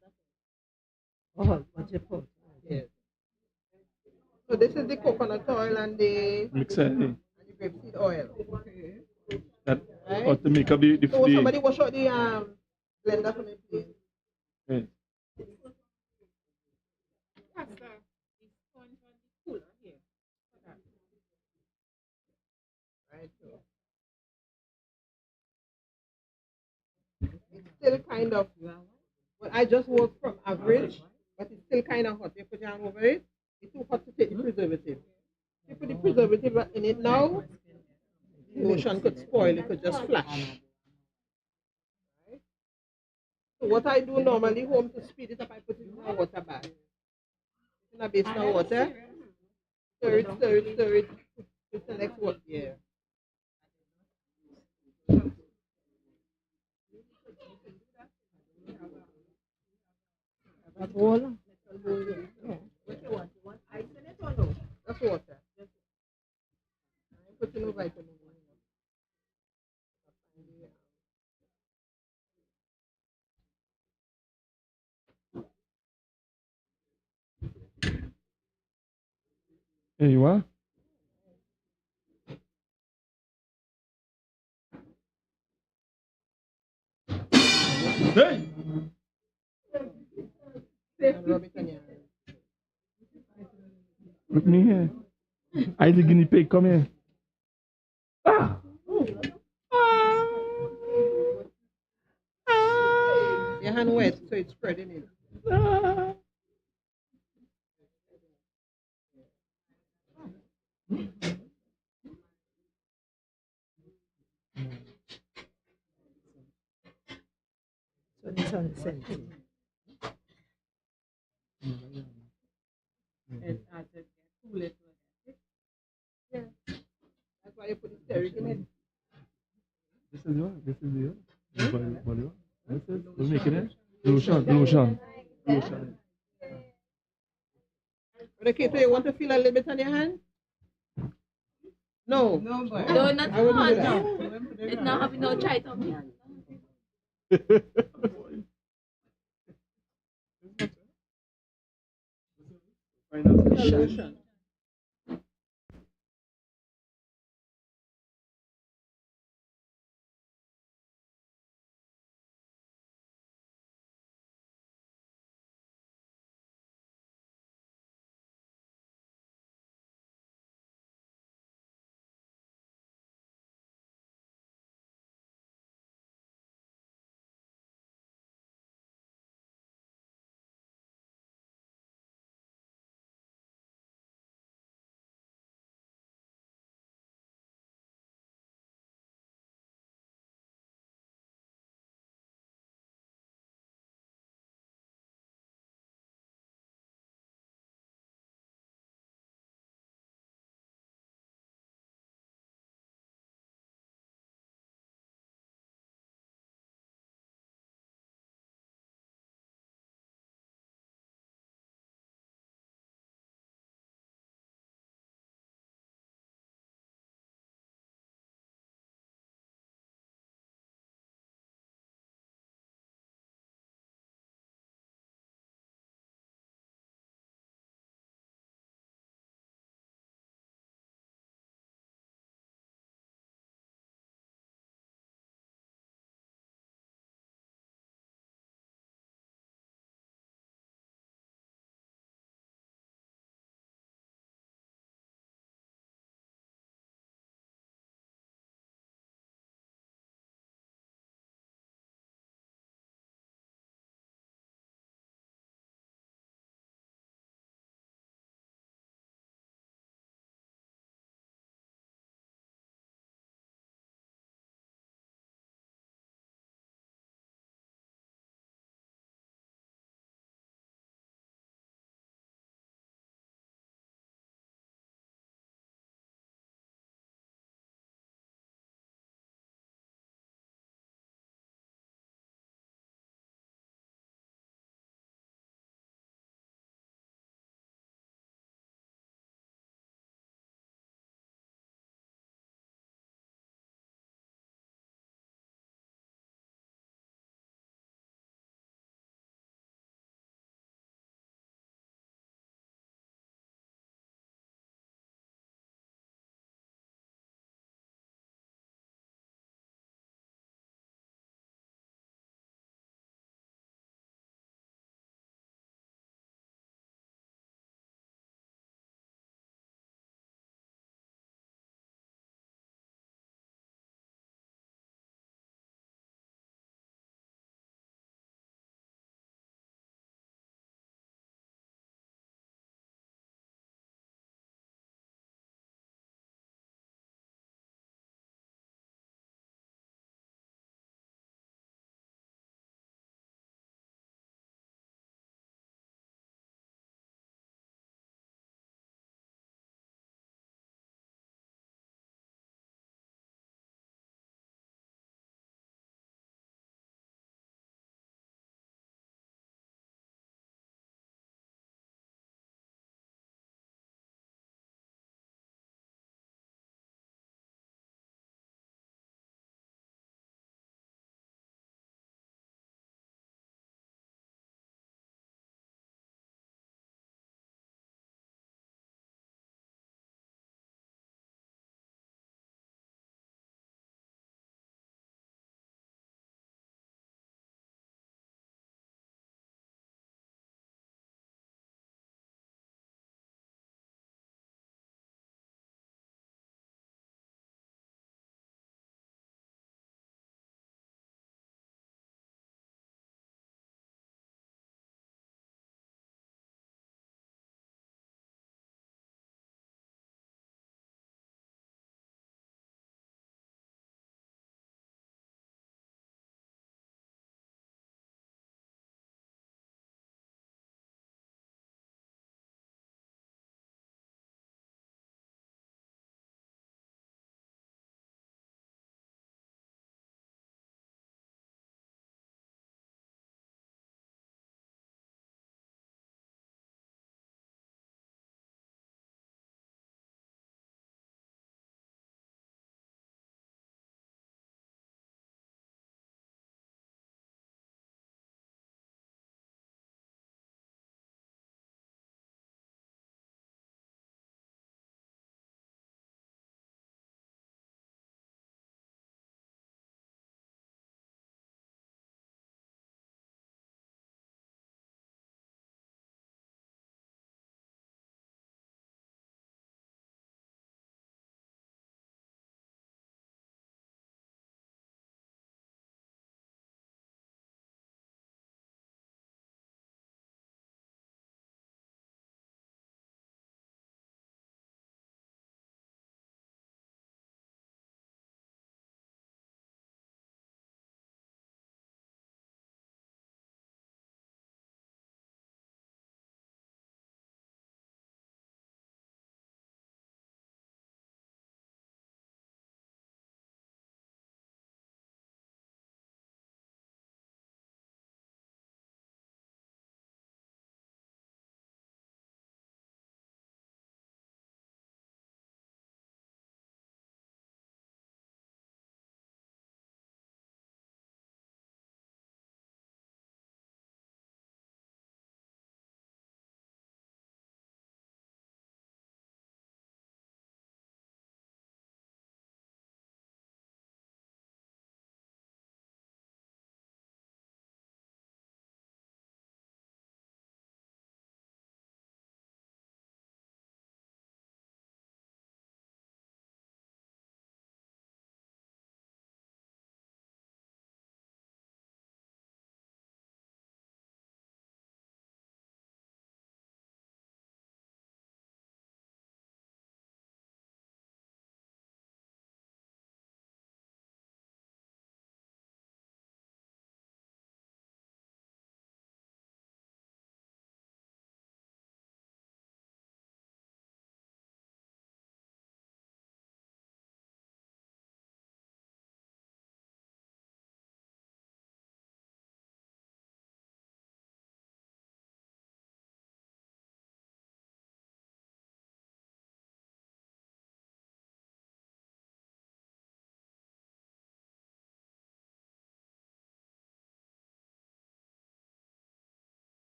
Oh, what you put? Yes. So this is the coconut oil and the Mixer. grapeseed oil. That Right? ought to make up the So somebody wash out the blender for me, please. Okay. Right. So it's still kind of. Well, I just work from average, but it's still kind of hot. You put your hand over it. It's too hot to take the preservative. You put the preservative in it now. The lotion could spoil. It could just flash. So what I do normally home to speed it up, I put it in a water bath. In a basin of water. Stir it. It's the next one. Yeah. A bowl? Yeah. What you want? You want ice in it or no? That's water. I'm putting no vitamin in it. Hey, you are? Hey! And rub it on your hand. Look me here. I the guinea pig, come here. Ah! Your hand wet, so it's spreading it. Ah! So this one is empty. Yeah. That's why you put the steric in it. This is yours. Body wash. This is, we're making it. Lotion. Okay, so you want to feel a little bit on your hand? No. No, not I wouldn't do that. no. It's not having no try to me. Lotion.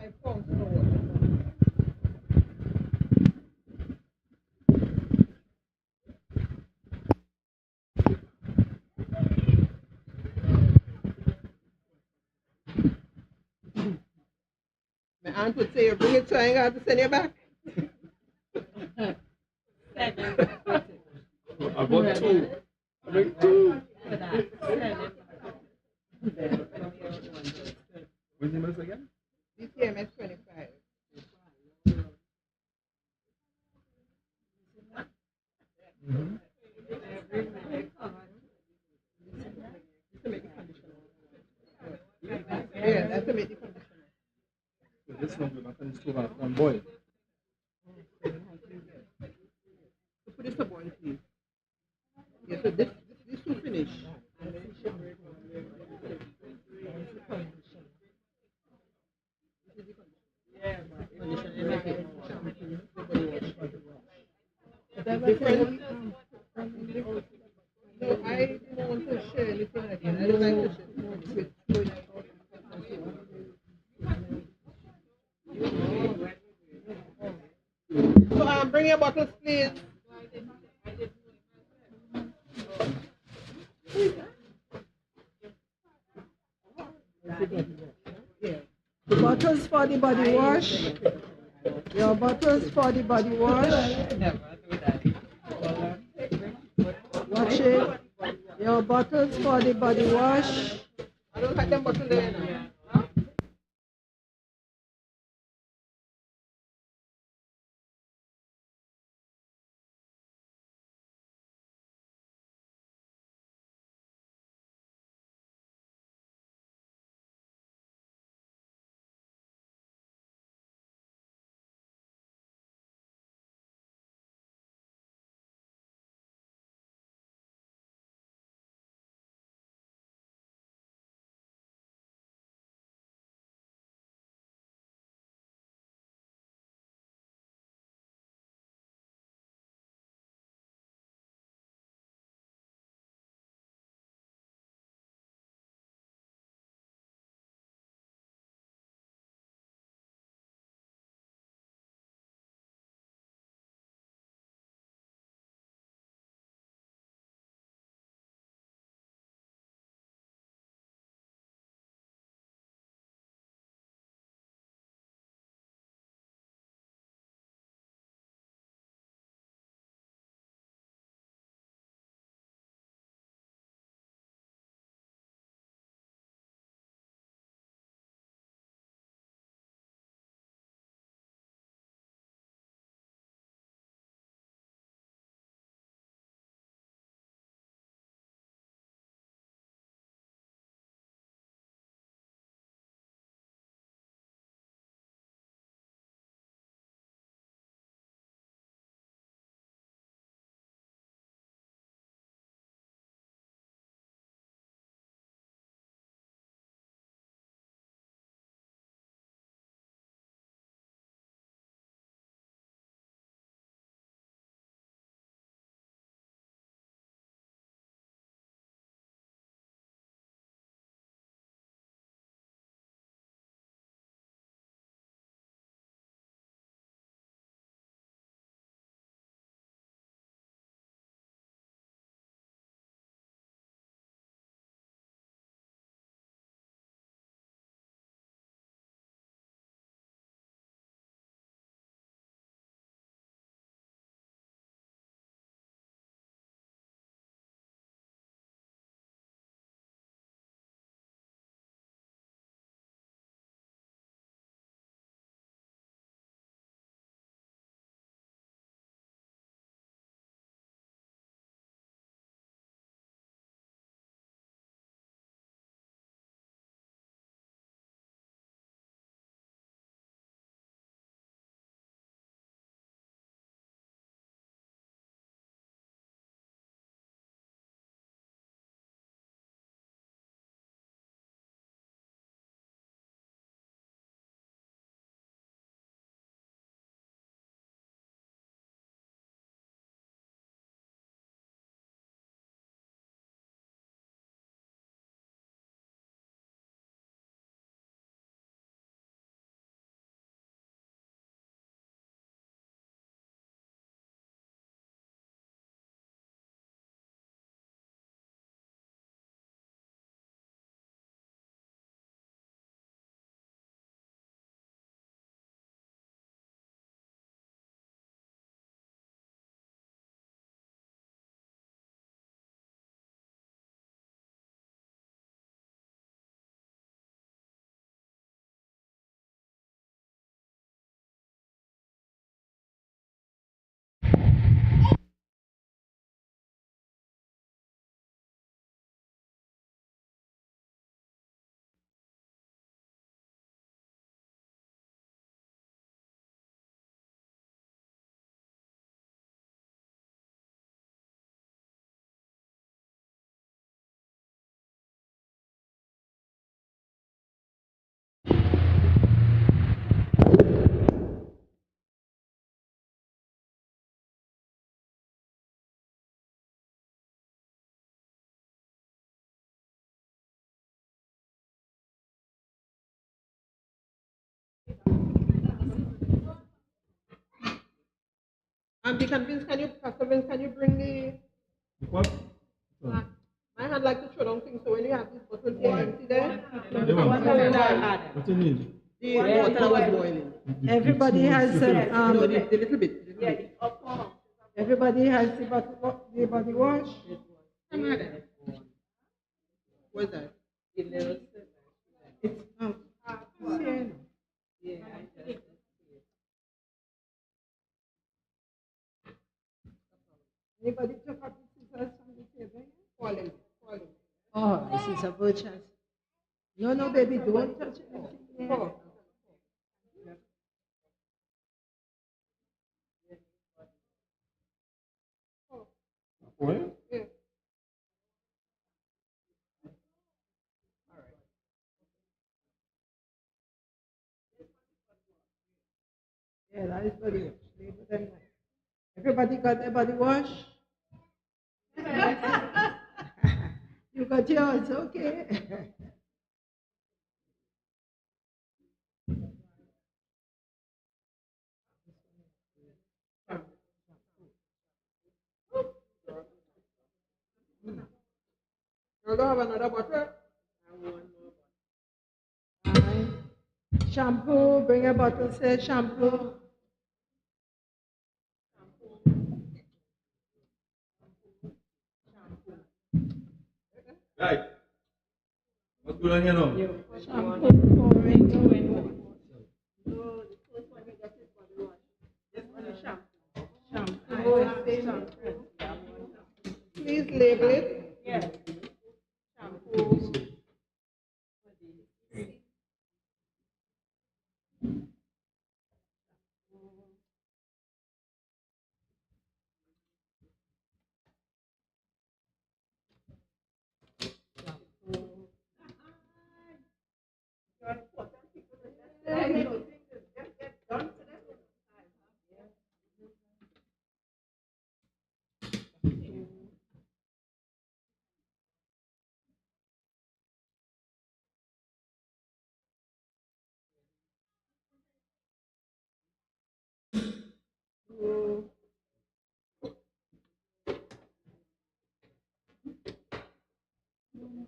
5 pounds of water. My aunt would say, you bring it so I ain't got to send you back. I bought two. I bring two. What's the name again? DTMS 25. Mm-hmm. To make the conditioner. Yeah, that's to make the conditioner. So this one we're not going to stove after and boil. So put this to boil, please. Yeah, so this to finish. Different. No, I didn't want to share anything again. I don't like to share with so bring your bottles, please. Bottles for the body wash. Your bottles for the body wash. Watch it. Your bottles for the body wash. I don't like them bottles there now. Deacon Vince, Pastor Vince, can you bring the What? my hand like to throw down things, so when you have this bottle here empty there, What you need? the water was boiling. Everybody has The little bit. everybody has the body wash. What's that? It's here. Anybody took up the scissors from the table? Falling. Oh, this is a good chance. No, baby, don't touch anything. Oh. What? Yeah. Yeah, that is body wash. Everybody got their body wash? You got yours, okay. You don't have another bottle? Shampoo, bring a bottle, say shampoo. Right. What's going on here now? Shampoo, pouring. Please label it. Yes.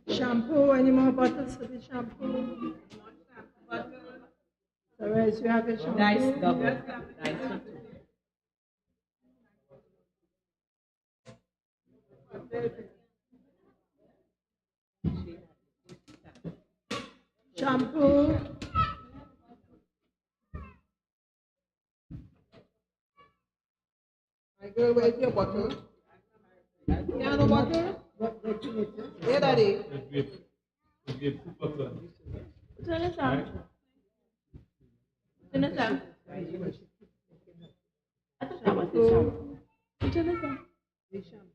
Shampoo, any more bottles for the shampoo? The rest, you have a shampoo? Nice double. Shampoo. My girl, where's your bottle? You have no bottle? Yeah, daddy. Give 2%. Jonathan. Jonathan. I thought that was the shampoo. Jonathan. The shampoo.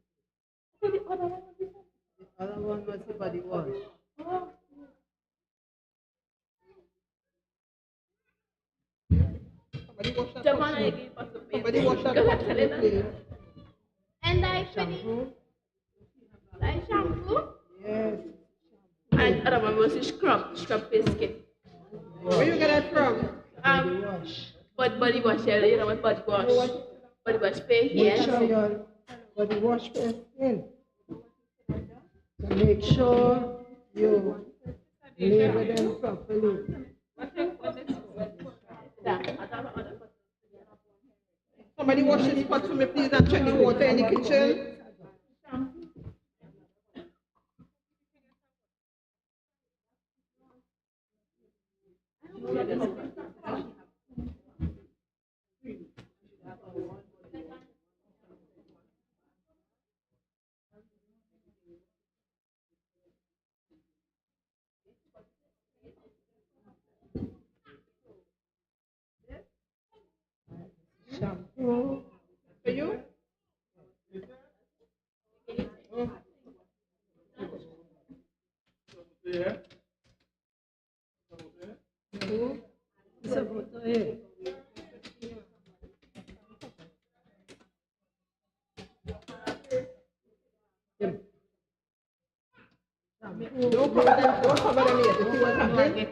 I thought the other one was the shampoo. The other one was the body wash. Oh. Somebody wash that Jamana, bottle. you give us a Somebody wash that Because I bottle, tell you please. that. And I finish. Shampoo? Like shampoo. Yes. And other one was the scrub face skin. Where you get that from? Body wash. But body wash, you know what body wash? Body wash face, Make yes. sure your body wash first in. So make sure you label them properly. Somebody wash this pot for me, please, and check the water in the kitchen. Shampoo. For you? Yeah. It's a bottle here. Don't cover them yet. You see what's happening?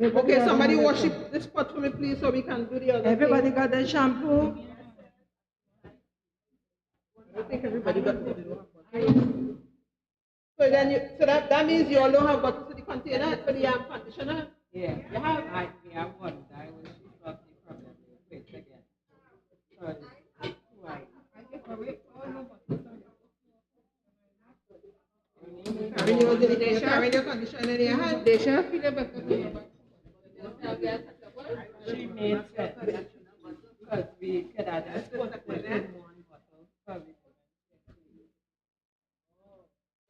Okay, somebody wash this pot for me, please, so we can do the other Everybody thing. got the shampoo? I think everybody got it. So then that means you all don't have bottles for the container for the conditioner? Yeah, we have one. I will shoot off the problem with again. So, right. Carrying your conditioner in your hand. She made sense because we could have just put in one bottle probably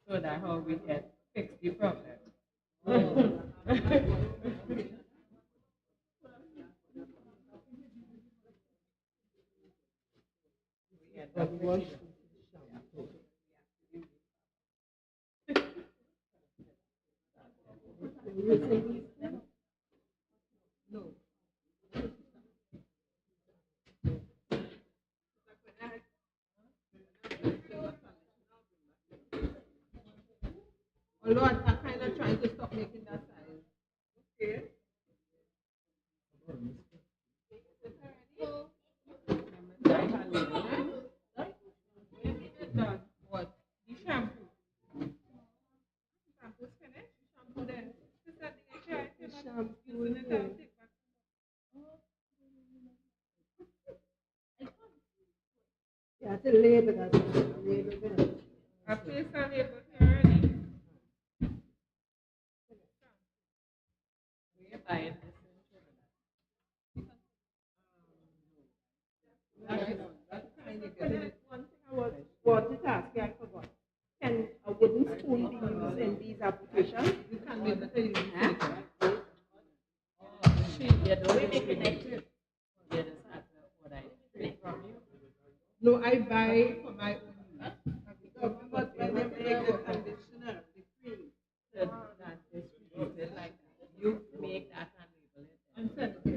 so that how we can fix the problem. Although I'm kind of trying to stop making that size. Okay. What? The shampoo. Shampoo's finished. Shampoo then. Yeah, the label, that's the label there. I placed a label here already. We're buying this in Trinidad. That's kind of good. One thing I wanted to ask you, I forgot. Can a wooden spoon be used in these applications? You can make the thing. Yeah, the way we connected. Yeah, that's what I trade from you. No, I buy for my own use. But when you make the conditioner, the cream, So that is like that. You make that and label it. And send it to you.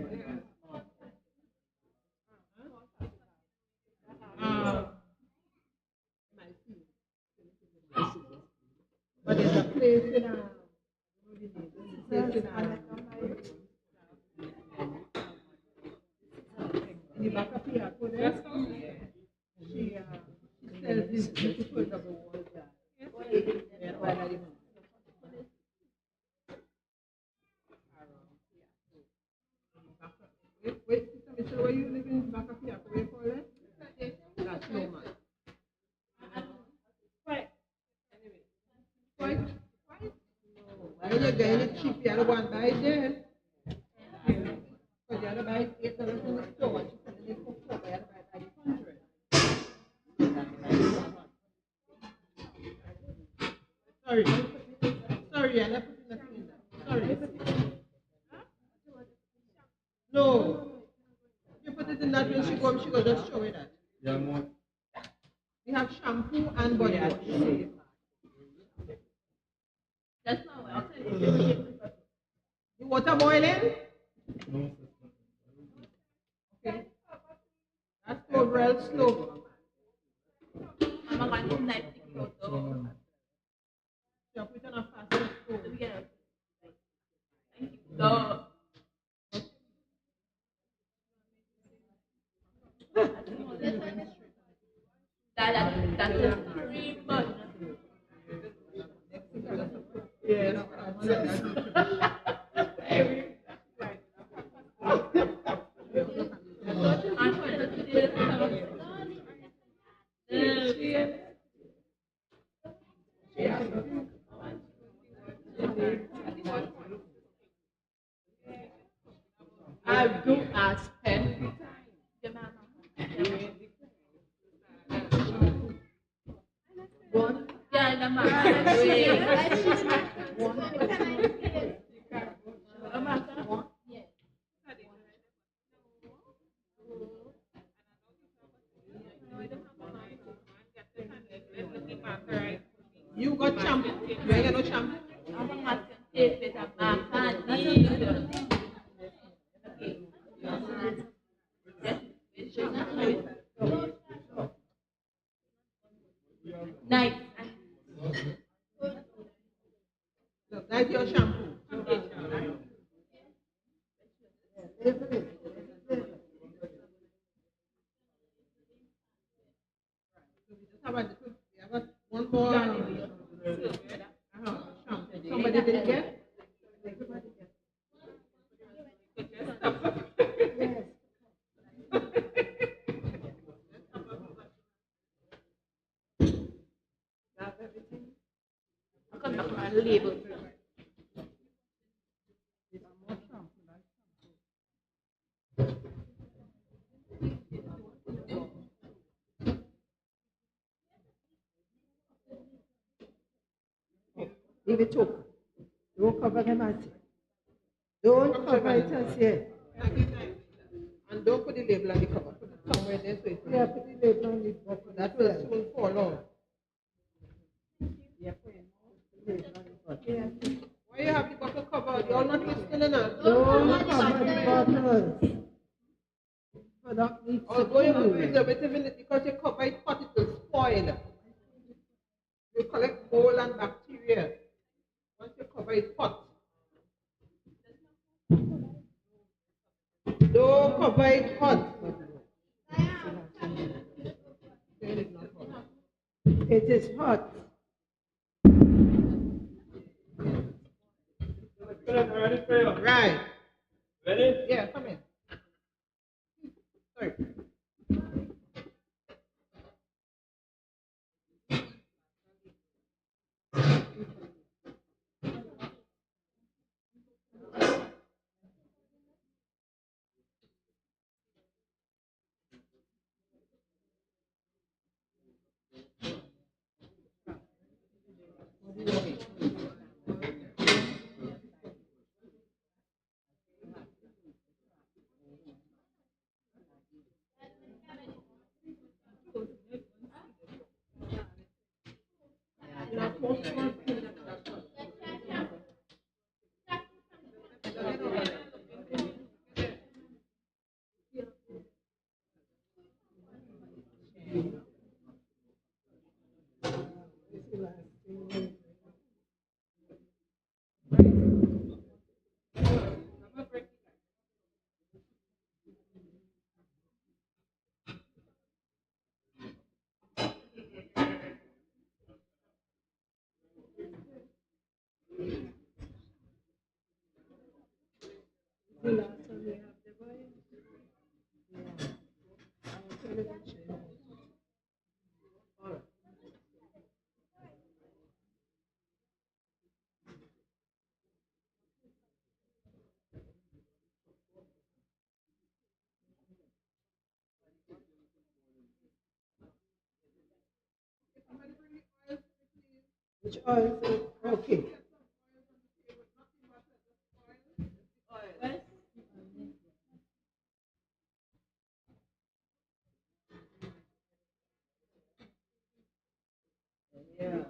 But there's a place in the back of here, she sells this beautiful double wall jar. Yeah, right at the moment. Wait, Sister Michelle, where you live in back of here? Where you call it? That's no man. Quite? When you're getting it cheap, you have to go and buy it there. Because you have to buy it $8 in the store. And she's selling it for $4, but you have to buy it by the 100. Sorry, I'm not putting nothing in that. Sorry. No. You put it in that when she comes, she will just show it that. Yeah, more. We have shampoo and body wash. that's not what I said. The water boiling? No, Okay. That's go real slow. I'm going to type it out. You put it on a faster stove. No. That is 3 months. Yeah. I do ask pen. One. Yeah, the You got shampoo? You ain't got no shampoo? Nice. Look, that's your shampoo. have a little, we have one more. Somebody did it get? Label. Leave it open. Don't cover them as yet. Don't cover it as yet. And don't put the label on the cover. Put it somewhere there so it will. Yeah, put the label on it. That will soon fall off. Why you have the bottle covered? You're not listening enough. Don't cover the bottles. Product needs to Although you put cool. preservative in it, because you cover it hot, it will spoil. You collect mold and bacteria. Once you cover it hot. Don't cover it hot. It is hot. Ready for you? Right. Ready? Yeah, come in. Sorry. The last one we have the boy. Yeah. Our television. All right. Which oil? Okay. Yeah.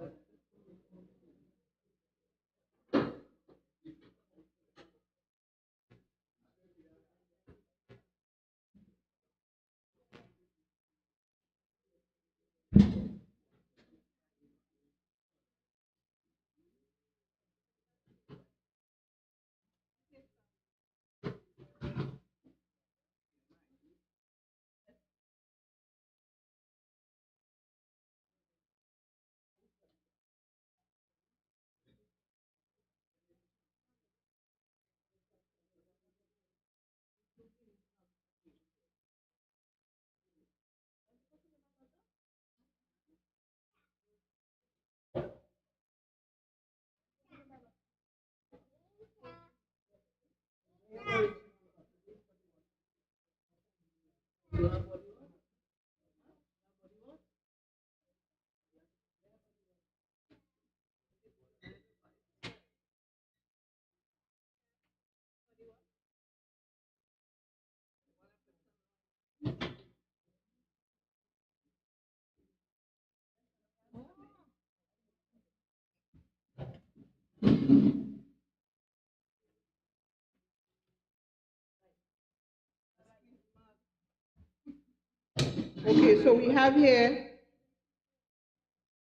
Okay, so we have here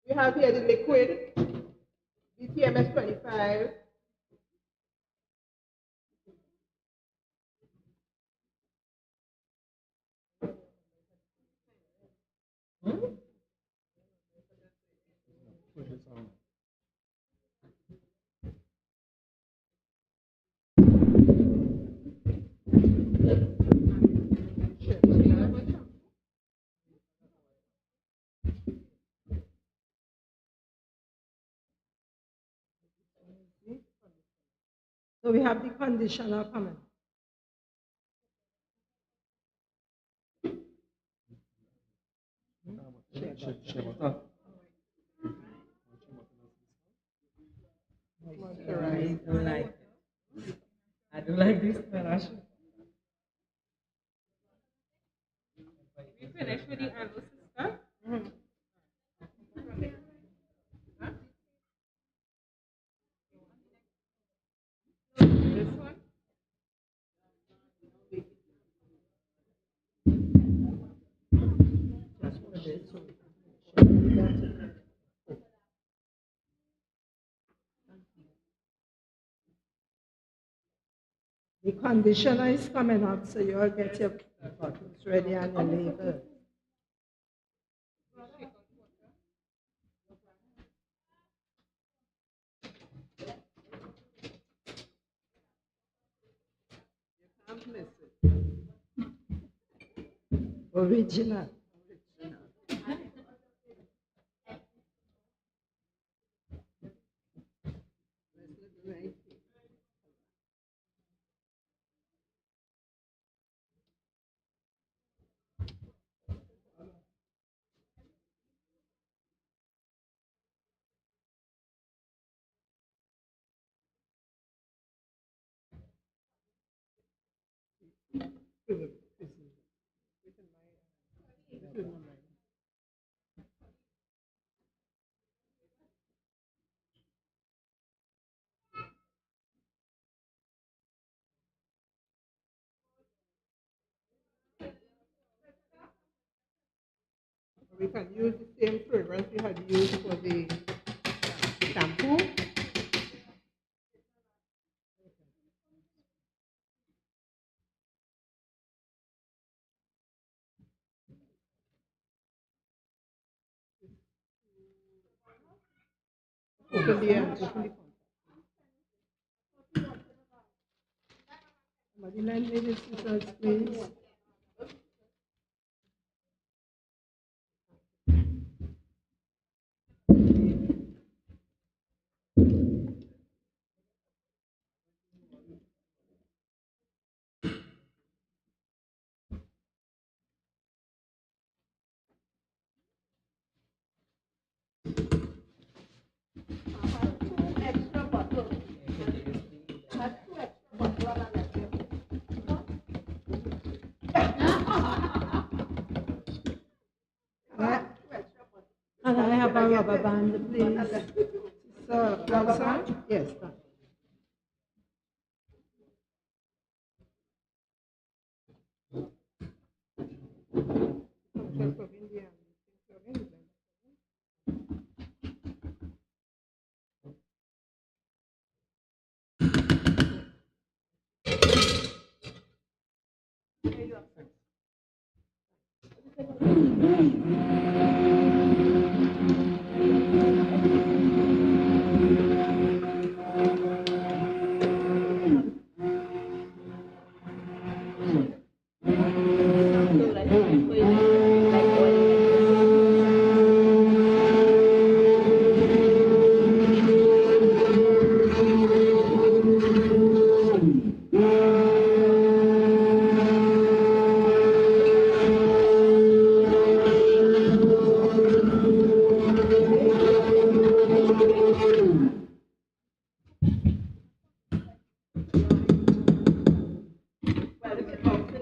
the liquid BTMS 25. put this on. So we have the conditioner coming. I don't like this smell. We finished with the aloe, sister? This one? Just for this. The conditioner is coming up, so you'll get your bottles ready and your label. Can't miss it. Original. We can use the same fragrance we had used for the shampoo. Open the open the pump. Somebody lend me the scissors, please. Extra bottle. That's 2 extra bottle. And I have a rubber band, please. So, rubber band? Yes, done. Just of India.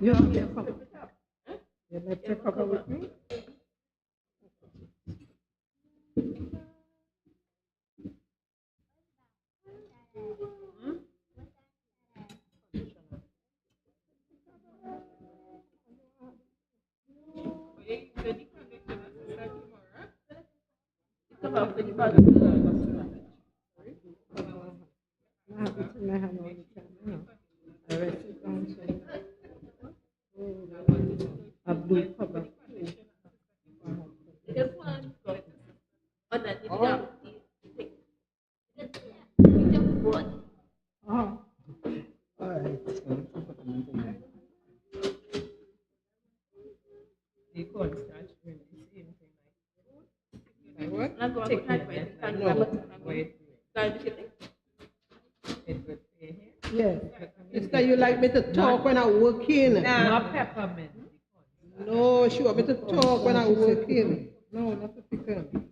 You have your cover. You left your cover with me? I have it in my hand all the time. You know. I rest it down so a blue cover. This one got underneath the cornstarch really the same thing like what? Like what Thick type in of it, like like wait. It would stay here. Yes. Sister, you like me to talk when I work in? Not peppermint. No, she want me to talk when I work in. No, not the thicken.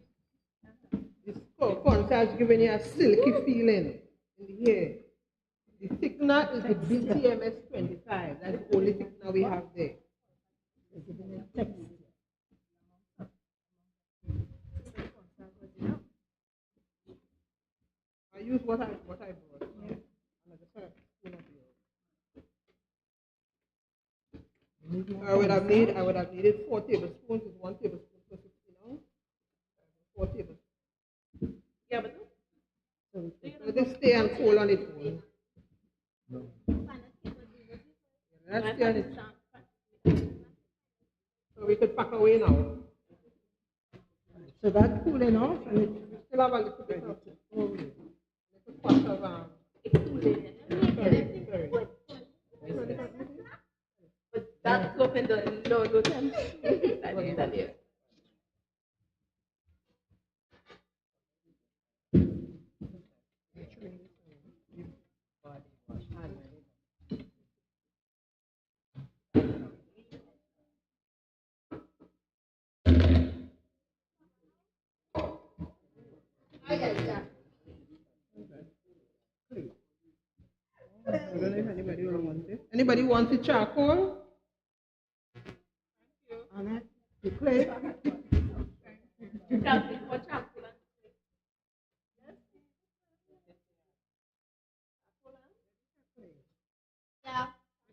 This cornstarch giving you a silky feeling in the hair. The thickener is the TMS 25. That's the only thickener we have there. I use what I brought. Yeah. And I just have a spoon of yours. I would have needed 4 tablespoons with 1 tablespoon for 16 ounce. 4 tablespoons. Yeah, but So just stay and cool on its own. Let's stay on it. So we could pack away now. So that's cooling off, and it, We still have a little bit of little pot of but that's open the no time. I didn't tell you. I don't know if anybody will want it. Anybody want the charcoal? and the clay. Which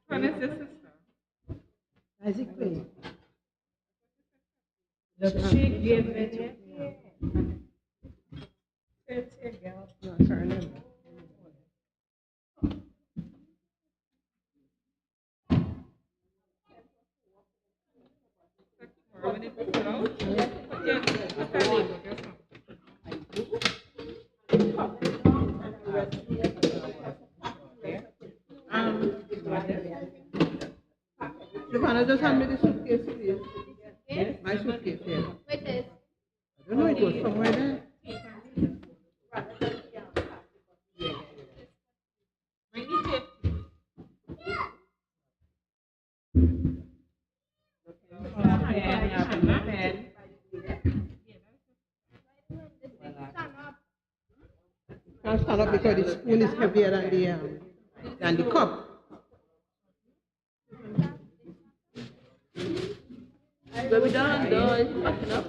one is your sister? As it clay. She gave it. It's a girl. No, I can't remember. When it comes out, yes, put her name up yourself. Giovanna, just hand me the suitcase, please. My suitcase here. I don't know, it was somewhere there. Can't stand up because the spoon is heavier than the cup. But we don't packing up.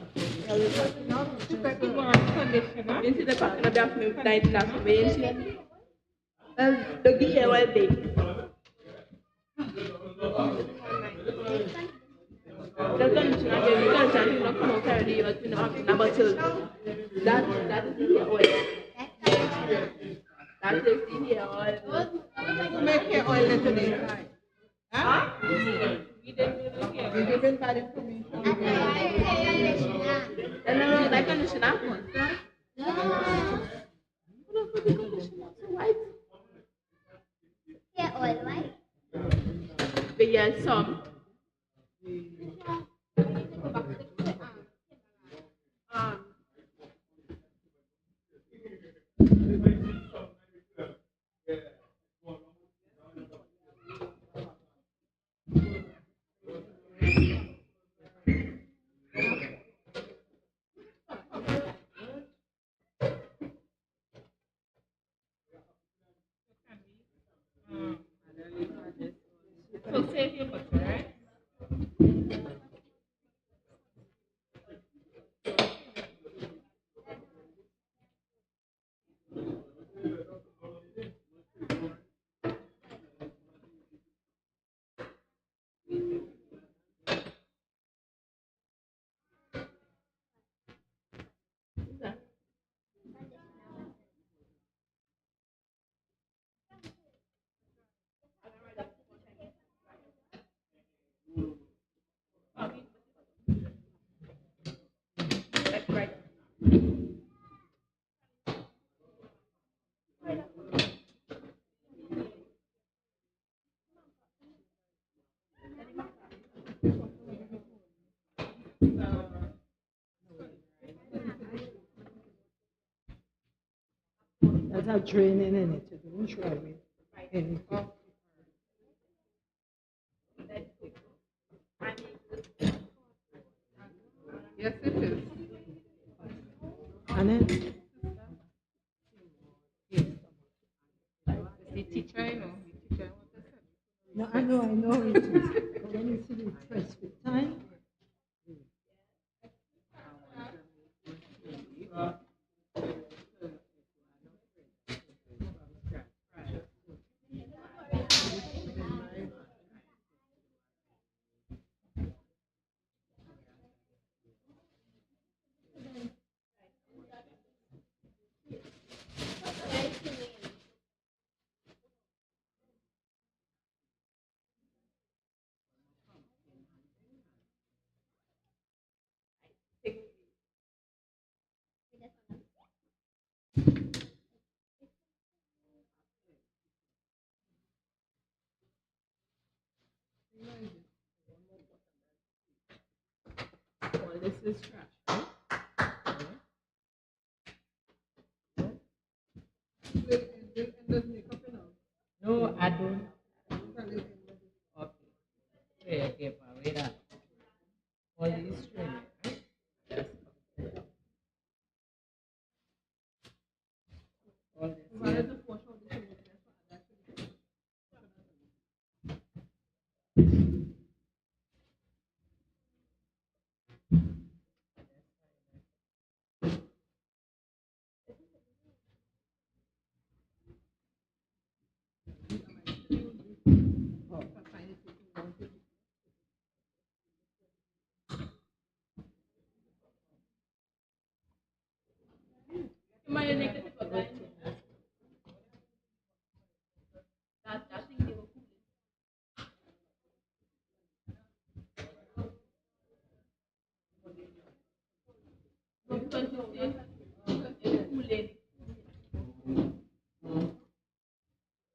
Into the packing up that me night last week. The gear well big. The conditioner not come out early, but you know, number 2. That is the oil. That is the hair oil. Who make hair oil today? Huh? We didn't really care. You given bad information. And then that conditioner one. Hair oil, right? But yeah, some. So save your butter, right? That's a draining in it. You don't throw away anything. Yes, it is. And it, The teacher, you know, the teacher what they said. no, I know it is. But when you see the press with time, All this is trash, right? No, I don't. Okay. Wait, okay, wait up. All these string, right? Yes. All this.